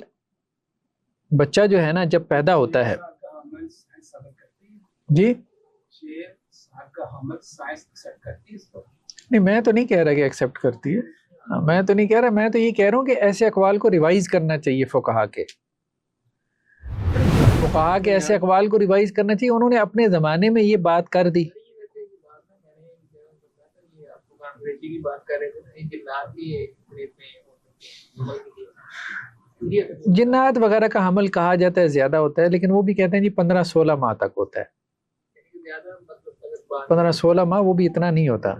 بچہ جو ہے نا جب پیدا ہوتا ہے، جی نہیں میں تو نہیں کہہ رہا کہ ایکسیپٹ کرتی ہے، میں تو نہیں کہہ رہا، میں تو یہ کہہ رہا ہوں کہ ایسے اقوال کو ریوائز کرنا چاہیے. فقہا کے ایسے اقوال کو ریوائز کرنا چاہیے، انہوں نے اپنے زمانے میں یہ بات کر دی. جنات وغیرہ کا حمل کہا جاتا ہے زیادہ ہوتا ہے، لیکن وہ بھی کہتے ہیں جی 15-16 ماہ تک ہوتا ہے. 15-16 ماہ وہ بھی اتنا نہیں ہوتا.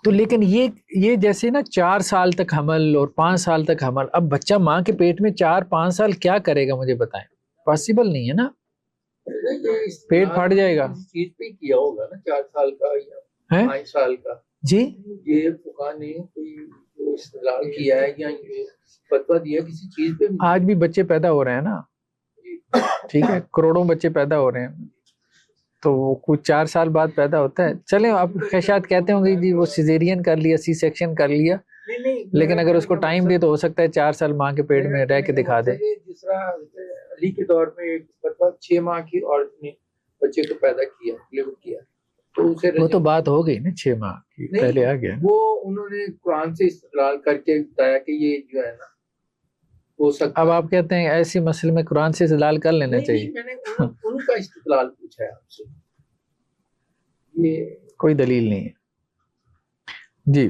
تو لیکن یہ جیسے نا 4 سال تک حمل اور 5 سال تک حمل، اب بچہ ماں کے پیٹ میں 4-5 سال کیا کرے گا مجھے بتائیں؟ پاسبل نہیں ہے نا، پیٹ پھٹ جائے گا. چیز پہ کیا ہوگا نا 4 سال کا یا 5 سال کا. جی یہ فقہا نے کوئی استدلال کیا ہے یا فتویٰ دیا کسی چیز پہ؟ آج بھی بچے پیدا ہو رہے ہیں نا، ٹھیک ہے، کروڑوں بچے پیدا ہو رہے ہیں. تو وہ کچھ 4 سال بعد پیدا ہوتا ہے. چلیں آپ خیشات کہتے ہوں گے جی وہ سیزیرین کر لیا, سی سیکشن کر لیا, لیکن اگر اس کو ٹائم دے تو ہو سکتا ہے 4 سال ماں کے پیٹ میں رہ کے دکھا دے. جس طرح علی کے دور میں ایک فتویٰ 6 ماہ کی عورت نے بچے کو پیدا کیا, ڈلیور کیا, تو اسے وہ تو بات ہو گئی نا 6 ماہ کی, پہلے آ گیا. وہ انہوں نے قرآن سے استدلال کر کے بتایا کہ یہ جو ہے نا ہو سکتا. اب آپ کہتے ہیں ایسی مسئلے میں قرآن سے استدلال کر لینا چاہیے. میں نے ان کا استدلال پوچھا ہے آپ سے, یہ کوئی دلیل نہیں ہے جی.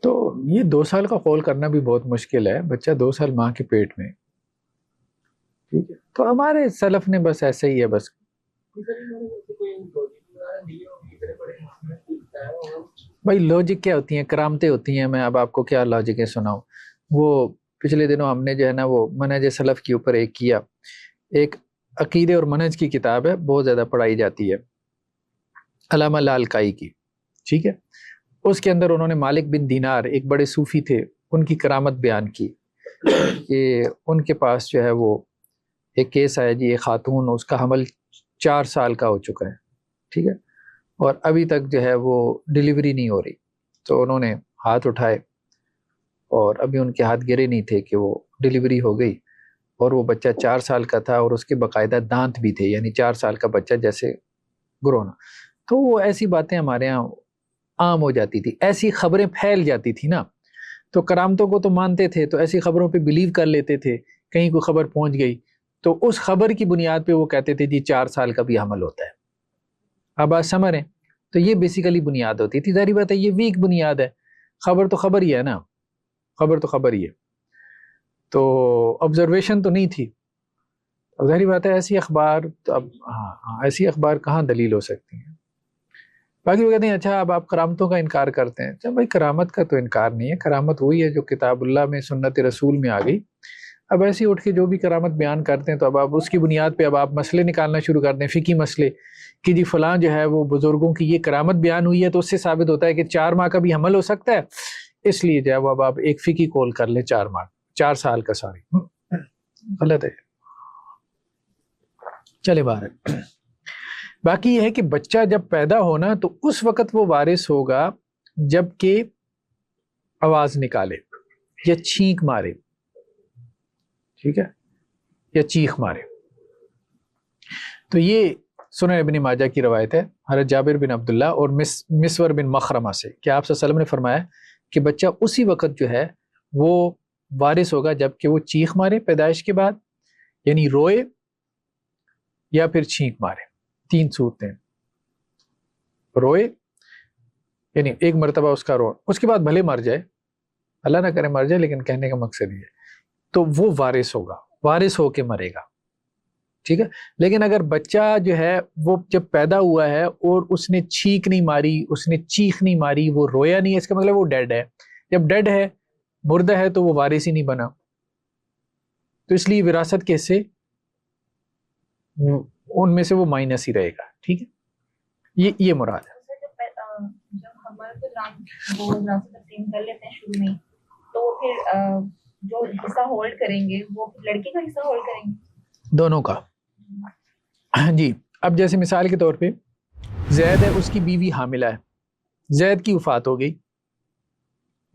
تو یہ 2 سال کا قول کرنا بھی بہت مشکل ہے, بچہ 2 سال ماں کے پیٹ میں, ٹھیک ہے. تو ہمارے سلف نے بس ایسے ہی ہے, بس بھائی لاجک کیا ہوتی ہیں, کرامتیں ہوتی ہیں. میں اب آپ کو کیا لاجکیں سناؤں. وہ پچھلے دنوں ہم نے جو ہے نا وہ منہج سلف کے اوپر ایک کیا, ایک عقیدے اور منہج کی کتاب ہے, بہت زیادہ پڑھائی جاتی ہے, علامہ لالکائی کی, ٹھیک ہے. اس کے اندر انہوں نے مالک بن دینار, ایک بڑے صوفی تھے, ان کی کرامت بیان کی کہ ان کے پاس جو ہے وہ ایک کیس آیا جی, ایک خاتون, اس کا حمل 4 سال کا ہو چکا ہے, ٹھیک ہے, اور ابھی تک جو ہے وہ ڈیلیوری نہیں ہو رہی. تو انہوں نے ہاتھ اٹھائے اور ابھی ان کے ہاتھ گرے نہیں تھے کہ وہ ڈیلیوری ہو گئی, اور وہ بچہ 4 سال کا تھا, اور اس کے باقاعدہ دانت بھی تھے, یعنی 4 سال کا بچہ جیسے گرونا. تو وہ ایسی باتیں ہمارے ہاں عام ہو جاتی تھی, ایسی خبریں پھیل جاتی تھی نا, تو کرامتوں کو تو مانتے تھے, تو ایسی خبروں پہ بلیو کر لیتے تھے. کہیں کوئی خبر پہنچ گئی تو اس خبر کی بنیاد پہ وہ کہتے تھے جی 4 سال کا بھی حمل ہوتا ہے. اب آپ سمجھ رہے ہیں, تو یہ بیسیکلی بنیاد ہوتی تھی. ظاہری بات ہے یہ ویک بنیاد ہے, خبر تو خبر ہی ہے نا, خبر تو خبر ہی ہے, تو آبزرویشن تو نہیں تھی. اب ظاہری بات ہے ایسی اخبار, اب ہاں ایسی اخبار کہاں دلیل ہو سکتی ہیں. باقی وہ کہتے ہیں اچھا اب آپ کرامتوں کا انکار کرتے ہیں. اچھا بھائی کرامت کا تو انکار نہیں ہے, کرامت وہی ہے جو کتاب اللہ میں سنت رسول میں آ گئی. اب ایسے اٹھ کے جو بھی کرامت بیان کرتے ہیں تو اب آپ اس کی بنیاد پہ اب آپ مسئلے نکالنا شروع کر دیں, فقہی مسئلے, کہ جی فلاں جو ہے وہ بزرگوں کی یہ کرامت بیان ہوئی ہے تو اس سے ثابت ہوتا ہے کہ 4 ماہ کا بھی حمل ہو سکتا ہے, اس لیے جو ہے وہ اب آپ ایک فقہی قول کر لیں 4 سال کا. ساری غلط ہے. چلے باہر. باقی یہ ہے کہ بچہ جب پیدا ہونا تو اس وقت وہ وارث ہوگا جب کہ آواز نکالے یا چھینک مارے, ٹھیک ہے, یا چیخ مارے. تو یہ سنن ابن ماجہ کی روایت ہے حضرت جابر بن عبداللہ اور مسور بن مخرمہ سے کہ آپ صلی اللہ علیہ وسلم نے فرمایا کہ بچہ اسی وقت جو ہے وہ وارث ہوگا جب کہ وہ چیخ مارے پیدائش کے بعد, یعنی روئے یا پھر چھینک مارے. 3 صورتیں, روئے یعنی ایک مرتبہ اس کا رو, اس کے بعد بھلے مر جائے, اللہ نہ کرے مر جائے, لیکن کہنے کا مقصد یہ ہے تو وہ وارث ہوگا, وارث ہو کے مرے گا, ٹھیک ہے. لیکن اگر بچہ جو ہے وہ جب پیدا ہوا ہے اور اس نے چھینک نہیں ماری, اس نے چیخ نہیں ماری, وہ رویا نہیں, اس کا مطلب وہ ڈیڈ ہے. جب ڈیڈ ہے, مردہ ہے, تو وہ وارث ہی نہیں بنا. تو اس لیے وراثت کے حصے ان میں سے وہ مائنس ہی رہے گا, ٹھیک ہے. یہ مراد ہے. جب ہمارے وہ تقسیم کر لیتے ہیں شروع میں, تو پھر جو حصہ ہولڈ کریں گے وہ لڑکی کا حصہ ہولڈ کریں گے, دونوں کا. جی اب جیسے مثال کے طور پہ زید ہے, اس کی بیوی حاملہ ہے, زید کی وفات ہو گئی,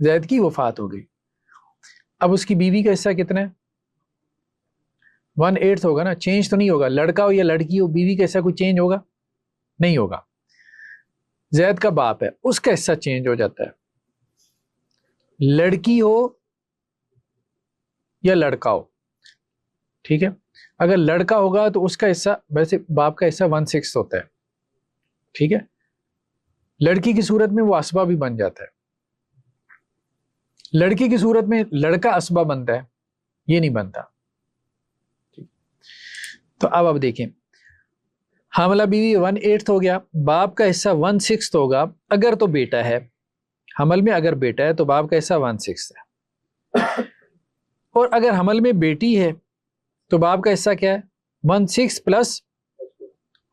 زید کی وفات ہو گئی. اب اس کی بیوی کا حصہ کتنا ہے؟ 1/8 ہوگا نا, چینج تو نہیں ہوگا. لڑکا ہو یا لڑکی ہو, بیوی کا حصہ کوئی چینج ہوگا نہیں ہوگا. زید کا باپ ہے, اس کا حصہ چینج ہو جاتا ہے. لڑکی ہو یا لڑکا ہو, ٹھیک ہے. اگر لڑکا ہوگا تو اس کا حصہ, ویسے باپ کا حصہ 1/6 ہوتا ہے, ٹھیک ہے. لڑکی کی صورت میں وہ اسبہ بھی بن جاتا ہے. لڑکی کی صورت میں لڑکا اسبہ بنتا ہے, یہ نہیں بنتا. تو اب آپ دیکھیں, حاملہ بیوی 1/8 ہو گیا, باپ کا حصہ 1/6 ہوگا اگر تو بیٹا ہے. حمل میں اگر بیٹا ہے تو باپ کا حصہ 1/6 ہے, اور اگر حمل میں بیٹی ہے تو باپ کا حصہ کیا ہے؟ 1/6 پلس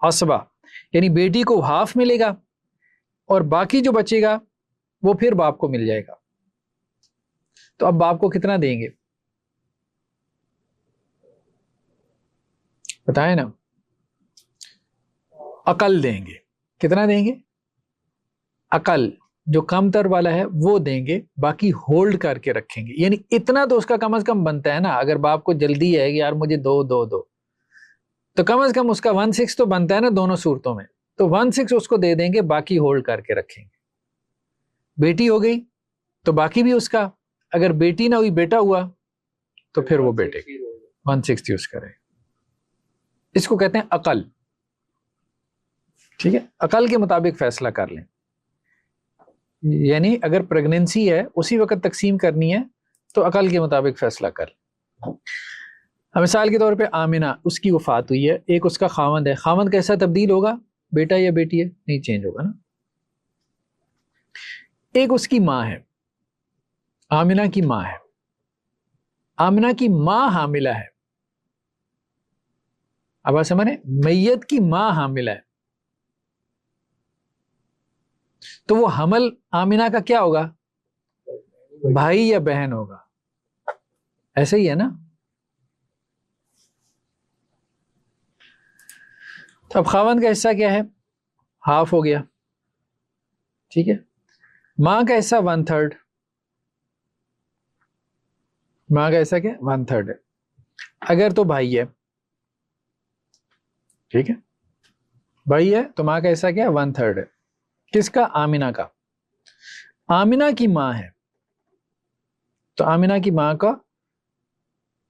عصبہ, یعنی بیٹی کو ہاف ملے گا اور باقی جو بچے گا وہ پھر باپ کو مل جائے گا. تو اب باپ کو کتنا دیں گے؟ بتائیں نا. عقل دیں گے. کتنا دیں گے؟ عقل جو کم تر والا ہے وہ دیں گے, باقی ہولڈ کر کے رکھیں گے. یعنی اتنا تو اس کا کم از کم بنتا ہے نا. اگر باپ کو جلدی ہے کہ یار مجھے دو تو کم از کم اس کا 1/6 تو بنتا ہے نا دونوں صورتوں میں. تو 1/6 اس کو دے دیں گے, باقی ہولڈ کر کے رکھیں گے. بیٹی ہو گئی تو باقی بھی اس کا. اگر بیٹی نہ ہوئی بیٹا ہوا تو پھر وہ بیٹے 1/6 یوز کرے. اس کو کہتے ہیں عقل. ٹھیک ہے, عقل کے مطابق فیصلہ کر لیں. یعنی اگر پریگننسی ہے اسی وقت تقسیم کرنی ہے تو عقل کے مطابق فیصلہ کر لیں. مثال کے طور پہ آمنہ, اس کی وفات ہوئی ہے, ایک اس کا خاوند ہے. خاوند کیسا تبدیل ہوگا؟ بیٹا یا بیٹی ہے؟ نہیں چینج ہوگا نا. ایک اس کی ماں ہے, آمنہ کی ماں ہے. آمنہ کی ماں حاملہ ہے. اب آپ سمجھیں, میت کی ماں حاملہ ہے تو وہ حمل آمنہ کا کیا ہوگا؟ بھائی یا بہن ہوگا. ایسے ہی ہے نا. تو اب خاوند کا حصہ کیا ہے؟ ہاف ہو گیا. ٹھیک ہے, ماں کا حصہ 1/3. ماں کا حصہ کیا؟ 1/3 ہے. اگر تو بھائی ہے, ٹھیک ہے, بھائی ہے تو ماں کا حصہ کیا؟ 1/3 ہے. کس کا؟ آمنہ کا. آمنہ کی ماں ہے تو آمنہ کی ماں کا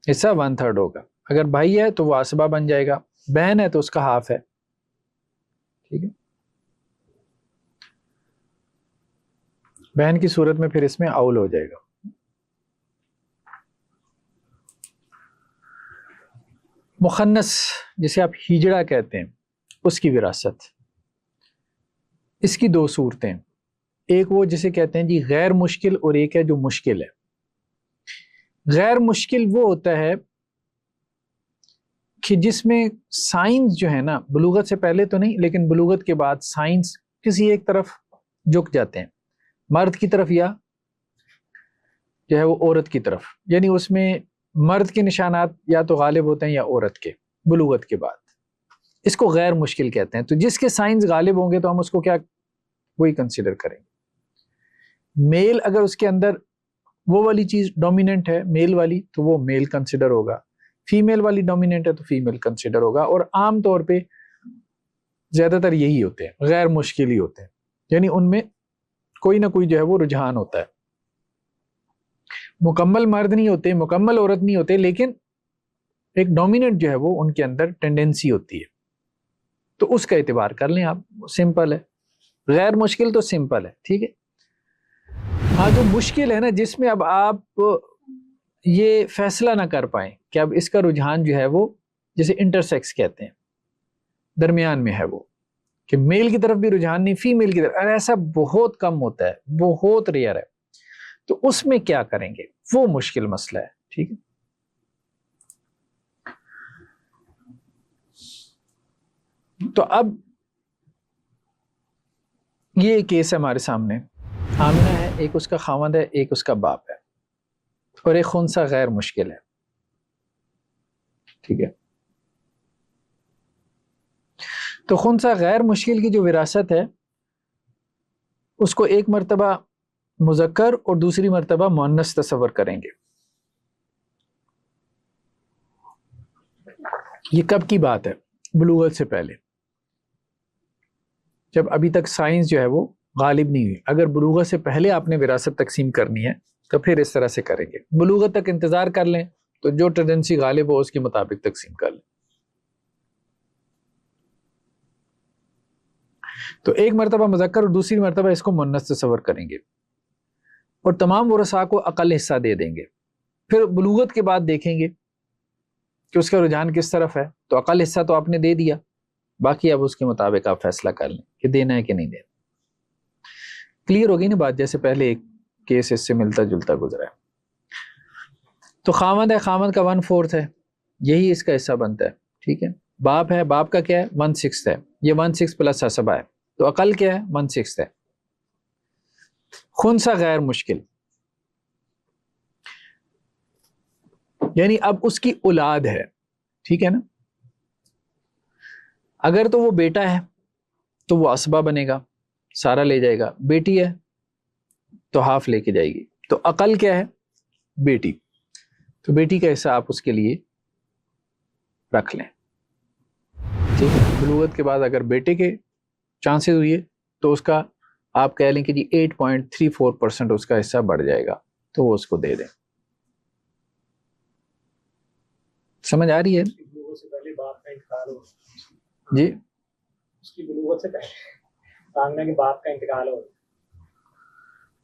حصہ 1/3 ہوگا. اگر بھائی ہے تو وہ عصبہ بن جائے گا. بہن ہے تو اس کا ہاف ہے. ٹھیک ہے, بہن کی صورت میں پھر اس میں اول ہو جائے گا. مخنث جسے آپ ہجڑا کہتے ہیں, اس کی وراثت. اس کی دو صورتیں, ایک وہ جسے کہتے ہیں جی غیر مشکل, اور ایک ہے جو مشکل ہے. غیر مشکل وہ ہوتا ہے کہ جس میں سائنس جو ہے نا, بلوغت سے پہلے تو نہیں لیکن بلوغت کے بعد سائنس کسی ایک طرف جھک جاتے ہیں, مرد کی طرف یا جو ہے وہ عورت کی طرف. یعنی اس میں مرد کے نشانات یا تو غالب ہوتے ہیں یا عورت کے بلوغت کے بعد. اس کو غیر مشکل کہتے ہیں. تو جس کے سائنس غالب ہوں گے تو ہم اس کو کیا وہی کنسیڈر کریں گے. میل اگر اس کے اندر وہ والی چیز ڈومیننٹ ہے میل والی تو وہ میل کنسیڈر ہوگا. فیمیل والی ڈومیننٹ ہے تو فیمیل کنسیڈر ہوگا. اور عام طور پہ زیادہ تر یہی ہوتے ہیں, غیر مشکل ہی ہوتے ہیں. یعنی ان میں کوئی نہ کوئی جو ہے وہ رجحان ہوتا ہے. مکمل مرد نہیں ہوتے, مکمل عورت نہیں ہوتے, لیکن ایک ڈومیننٹ جو ہے وہ ان کے اندر ٹینڈنسی ہوتی ہے. تو اس کا اعتبار کر لیں آپ, سمپل ہے. غیر مشکل تو سمپل ہے. ٹھیک ہے. ہاں جو مشکل ہے نا, جس میں اب آپ یہ فیصلہ نہ کر پائیں کہ اب اس کا رجحان جو ہے وہ جیسے انٹرسیکس کہتے ہیں, درمیان میں ہے وہ, کہ میل کی طرف بھی رجحان نہیں فیمیل کی طرف, ایسا بہت کم ہوتا ہے, بہت ریئر ہے. تو اس میں کیا کریں گے, وہ مشکل مسئلہ ہے. ٹھیک ہے. تو اب یہ کیس ہے ہمارے سامنے. آمنہ ہے, ایک اس کا خاوند ہے, ایک اس کا باپ ہے, اور ایک خنثی غیر مشکل ہے. ٹھیک ہے. تو خنثی غیر مشکل کی جو وراثت ہے اس کو ایک مرتبہ مذکر اور دوسری مرتبہ مؤنث تصور کریں گے. یہ کب کی بات ہے؟ بلوغت سے پہلے, جب ابھی تک سائنس جو ہے وہ غالب نہیں ہوئی. اگر بلوغت سے پہلے آپ نے وراثت تقسیم کرنی ہے تو پھر اس طرح سے کریں گے. بلوغت تک انتظار کر لیں تو جو ٹینڈنسی غالب ہو اس کے مطابق تقسیم کر لیں. تو ایک مرتبہ مذکر اور دوسری مرتبہ اس کو مؤنث تصور کریں گے, اور تمام ورثاء کو اقل حصہ دے دیں گے. پھر بلوغت کے بعد دیکھیں گے کہ اس کا رجحان کس طرف ہے. تو اقل حصہ تو آپ نے دے دیا, باقی اب اس کے مطابق آپ فیصلہ کر لیں کہ دینا ہے کہ نہیں دینا. کلیئر ہو گئی نا بات, جیسے پہلے ایک کیس اس سے ملتا جلتا گزرا ہے. تو خاوند ہے, خاوند کا 1/4 ہے, یہی اس کا حصہ بنتا ہے. ٹھیک ہے. باپ ہے, باپ کا کیا ہے؟ 1/6 ہے. یہ 1/6 پلس عصبہ ہے تو عقل کیا ہے؟ 1/6 ہے. خنثی غیر مشکل, یعنی اب اس کی اولاد ہے. ٹھیک ہے نا. اگر تو وہ بیٹا ہے تو وہ اسبہ بنے گا, سارا لے جائے گا. بیٹی ہے تو ہاف لے کے جائے گی. تو اقل کیا ہے؟ بیٹی. تو بیٹی کا حصہ آپ اس کے لیے رکھ لیں. ٹھیک ہے, بلوغت کے بعد اگر بیٹے کے چانسز ہوئے تو اس کا آپ کہہ لیں کہ جی 8.34% اس کا حصہ بڑھ جائے گا, تو وہ اس کو دے دیں. سمجھ آ رہی ہے؟ بلوغت سے پہلے باپ کا انتقال ہو, جی اس کی بلوغت سے پہلے مانگنا کہ باپ کا انتقال ہو,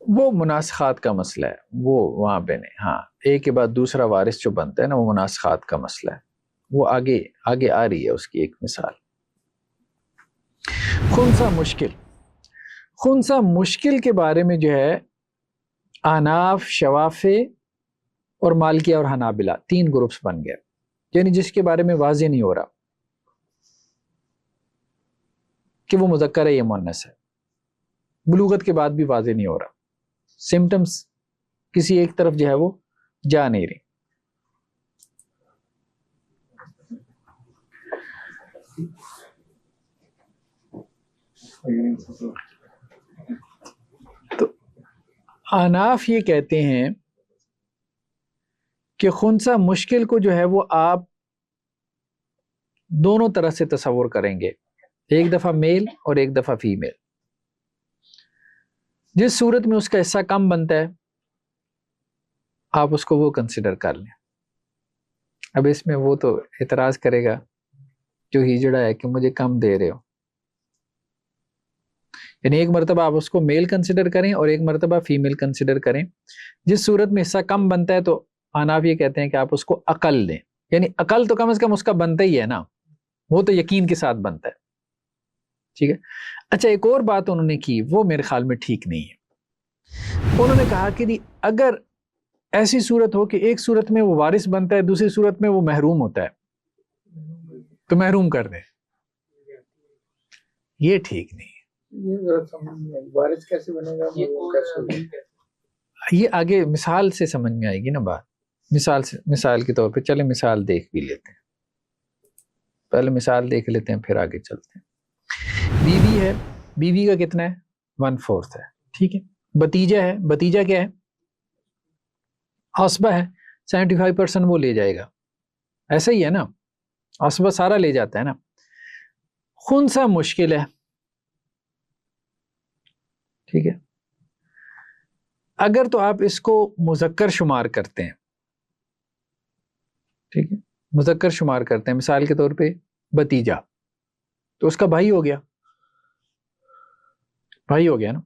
وہ مناسخات کا مسئلہ ہے, وہ وہاں پہ نہیں. ہاں, ایک کے بعد دوسرا وارث جو بنتا ہے نا, وہ مناسخات کا مسئلہ ہے, وہ آگے آ رہی ہے اس کی ایک مثال. خنثی مشکل. خنثی مشکل کے بارے میں جو ہے احناف, شوافع اور مالکیہ اور حنابلہ 3 گروپس بن گئے, یعنی جس کے بارے میں واضح نہیں ہو رہا کہ وہ مذکر ہے یا مؤنث ہے. بلوغت کے بعد بھی واضح نہیں ہو رہا, سمٹمز کسی ایک طرف جو ہے وہ جا نہیں رہی. تو احناف یہ کہتے ہیں کہ خنثی مشکل کو جو ہے وہ آپ دونوں طرح سے تصور کریں گے, ایک دفعہ میل اور ایک دفعہ فیمیل. جس صورت میں اس کا حصہ کم بنتا ہے آپ اس کو وہ کنسیڈر کر لیں. اب اس میں وہ تو اعتراض کرے گا جو ہجڑا ہے کہ مجھے کم دے رہے ہو, یعنی ایک مرتبہ آپ اس کو میل کنسیڈر کریں اور ایک مرتبہ فیمیل کنسیڈر کریں. جس صورت میں حصہ کم بنتا ہے تو حنفی یہ کہتے ہیں کہ آپ اس کو عقل دیں, یعنی عقل تو کم از کم اس کا بنتا ہی ہے نا, وہ تو یقین کے ساتھ بنتا ہے. ٹھیک ہے. اچھا, ایک اور بات انہوں نے کی, وہ میرے خیال میں ٹھیک نہیں ہے. انہوں نے کہا کہ اگر ایسی صورت ہو کہ ایک صورت میں وہ وارث بنتا ہے, دوسری صورت میں وہ محروم ہوتا ہے, تو محروم کر دیں. یہ ٹھیک نہیں ہے. یہ ذرا سمجھ نہیں آئی, وارث کیسے بنے گا, محروم کیسے بنے گا؟ یہ آگے مثال سے سمجھ میں آئے گی نا بات. مثال کے طور پہ چلیں مثال دیکھ بھی لیتے ہیں, پہلے مثال دیکھ لیتے ہیں پھر آگے چلتے ہیں. بیوی ہے, بیوی کا کتنا ہے؟ 1/4 ہے. ٹھیک ہے. بتیجا ہے, بتیجا کیا ہے؟ عصبہ ہے, 75% وہ لے جائے گا. ایسا ہی ہے نا, عصبہ سارا لے جاتا ہے نا. خنثی مشکل ہے. ٹھیک ہے. اگر تو آپ اس کو مذکر شمار کرتے ہیں, ٹھیک ہے, مذکر شمار کرتے ہیں, مثال کے طور پہ بتیجا, تو اس کا بھائی ہو گیا, بھائی ہو گیا نا,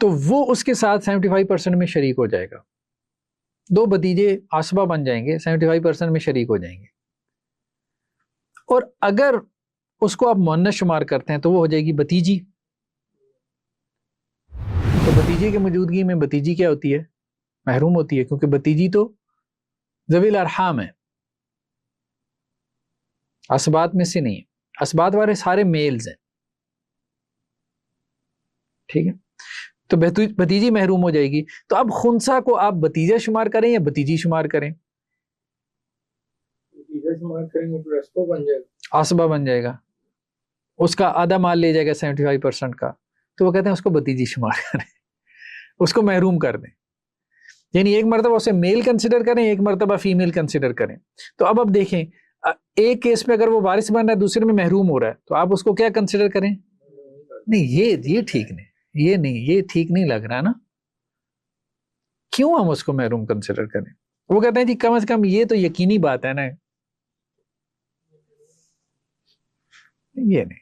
تو وہ اس کے ساتھ 75% میں شریک ہو جائے گا. 2 بتیجے عصبہ بن جائیں گے, 75% میں شریک ہو جائیں گے. اور اگر اس کو آپ مؤنث شمار کرتے ہیں تو وہ ہو جائے گی بتیجی. تو بتیجے کی موجودگی میں بتیجی کیا ہوتی ہے؟ محروم ہوتی ہے, کیونکہ بتیجی تو ذوی الارحام ہے, اسبات میں سے نہیں ہے. اسبات والے سارے میلز ہیں. ٹھیک ہے. تو بتیجی محروم ہو جائے گی. تو اب خنثی کو آپ بتیجا شمار کریں یا بتیجی شمار کریں؟ بتیجا شمار کریں گے تو عصبہ بن جائے گا. عصبہ بن جائے گا, اس کا آدھا مال لے جائے گا 75% کا, تو وہ کہتے ہیں اس کو بتیجی شمار کریں, اس کو محروم کر دیں. یعنی ایک مرتبہ اسے میل کنسیڈر کریں, ایک مرتبہ فیمیل کنسیڈر کریں. تو اب دیکھیں, ایک کیس میں اگر وہ وارث بن رہا ہے, دوسرے میں محروم ہو رہا ہے, تو آپ اس کو کیا کنسیڈر کریں؟ نہیں, یہ ٹھیک نہیں, یہ ٹھیک نہیں لگ رہا نا. کیوں ہم اس کو محروم کنسیڈر کریں؟ وہ کہتے ہیں جی کم از کم یہ تو یقینی بات ہے نا. یہ نہیں,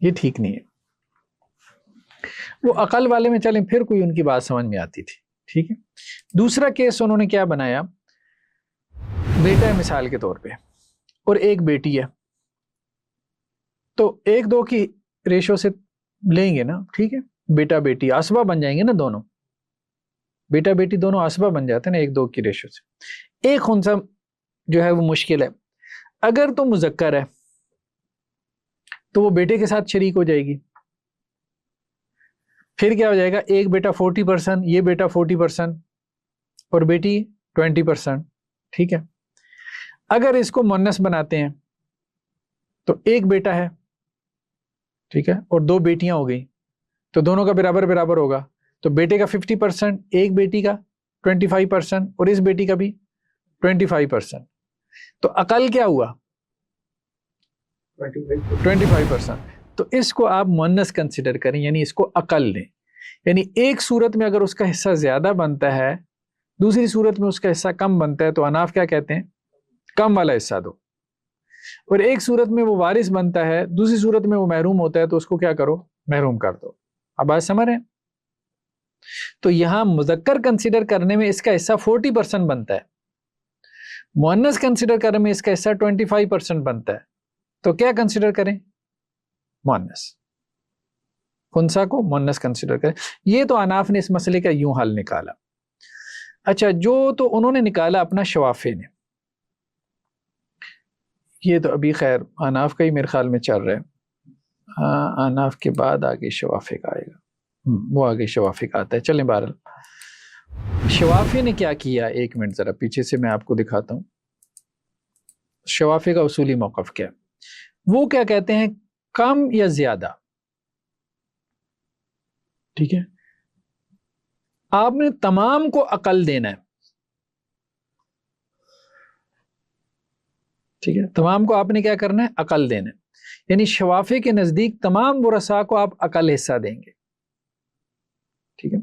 یہ ٹھیک نہیں ہے. وہ عقل والے میں چلیں پھر کوئی ان کی بات سمجھ میں آتی تھی. ٹھیک ہے. دوسرا کیس انہوں نے کیا بنایا, بیٹا ہے مثال کے طور پہ اور ایک بیٹی ہے, تو 1:2 کی ریشو سے لیں گے نا. ٹھیک ہے. بیٹا بیٹی عصبہ بن جائیں گے نا دونوں, بیٹا بیٹی دونوں عصبہ بن جاتے ہیں نا 1:2 کی ریشو سے. ایک خنثی جو ہے وہ مشکل ہے. اگر تو مذکر ہے تو وہ بیٹے کے ساتھ شریک ہو جائے گی. پھر کیا ہو جائے گا, ایک بیٹا 40%, یہ بیٹا 40% اور بیٹی 20%. ٹھیک ہے. اگر اس کو مؤنث بناتے ہیں تو ایک بیٹا ہے ٹھیک ہے اور دو بیٹیاں ہو گئی تو دونوں کا برابر برابر ہوگا تو بیٹے کا 50%, ایک بیٹی کا 25% اور اس بیٹی کا بھی 25%. تو اقل کیا ہوا 25%. تو اس کو آپ مؤنث کنسیڈر کریں یعنی اس کو اقل لیں. یعنی ایک صورت میں اگر اس کا حصہ زیادہ بنتا ہے دوسری صورت میں اس کا حصہ کم بنتا ہے تو اناف کیا کہتے ہیں کم والا حصہ دو. اور ایک صورت میں وہ وارث بنتا ہے دوسری صورت میں وہ محروم ہوتا ہے تو اس کو کیا کرو محروم کر دو. اب بات سمجھ رہے ہیں؟ تو یہاں مذکر کنسیڈر کرنے میں اس کا حصہ 40% بنتا ہے, مؤنث کنسیڈر کرنے میں اس کا حصہ 25% بنتا ہے. تو کیا کنسیڈر کریں مؤنث, خنثی کو مؤنث کنسیڈر کریں. یہ تو اناف نے اس مسئلے کا یوں حل نکالا. اچھا جو تو انہوں نے نکالا اپنا شوافے نے, یہ تو ابھی خیر اناف کا ہی میرے خیال میں چل رہا ہے, اناف کے بعد آگے شوافے کا آئے گا, وہ آگے شوافے کا آتا ہے. چلیں بہرحال شوافے نے کیا کیا, ایک منٹ ذرا پیچھے سے میں آپ کو دکھاتا ہوں شوافے کا اصولی موقف کیا. وہ کیا کہتے ہیں کم یا زیادہ, ٹھیک ہے, آپ نے تمام کو عقل دینا ہے, ٹھیک ہے, تمام کو آپ نے کیا کرنا ہے عقل دینا ہے. یعنی شوافے کے نزدیک تمام ورثاء کو آپ عقل حصہ دیں گے, ٹھیک ہے,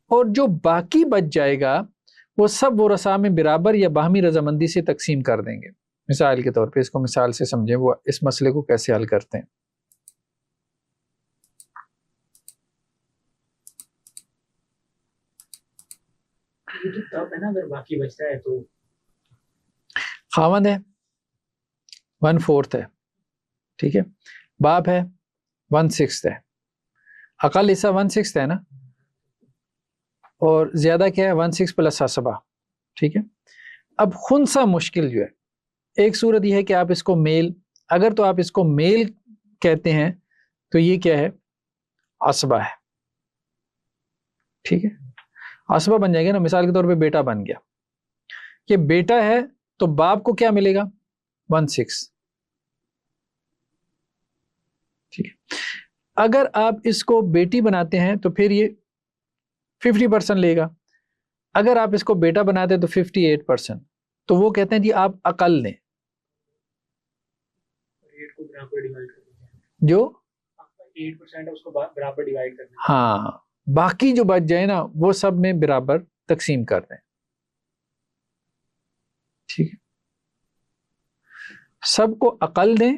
اور جو باقی بچ جائے گا وہ سب ورثاء میں برابر یا باہمی رضامندی سے تقسیم کر دیں گے. مثال کے طور پہ اس کو مثال سے سمجھیں وہ اس مسئلے کو کیسے حل کرتے ہیں. یہ تو ٹف ہے نا, اگر باقی بچتا ہے تو خاوند ہے 1/4 ہے, ٹھیک ہے, باپ ہے 1/6 ہے, عقل حصہ 1/6 ہے نا, اور زیادہ کیا ہے 1/6 + عصبہ, ٹھیک ہے. اب خنثی مشکل جو ہے, ایک صورت یہ ہے کہ آپ اس کو میل, اگر تو آپ اس کو میل کہتے ہیں تو یہ کیا ہے عصبہ ہے, ٹھیک ہے, عصبہ بن جائے گا نا. مثال کے طور پہ بیٹا بن گیا, یہ بیٹا ہے تو باپ کو کیا ملے گا 1/6, ٹھیک ہے. اگر آپ اس کو بیٹی بناتے ہیں تو پھر یہ 50% لے گا, اگر آپ اس کو بیٹا بناتے ہیں تو 58%. تو وہ کہتے ہیں جی آپ عقل لیں, ریٹ کو برابر ڈیوائڈ کر دیں, جو 8% ہے اس کو برابر ڈیوائڈ کر دیں. ہاں باقی جو بچ جائے نا وہ سب میں برابر تقسیم کر دیں, ٹھیک ہے, سب کو عقل دیں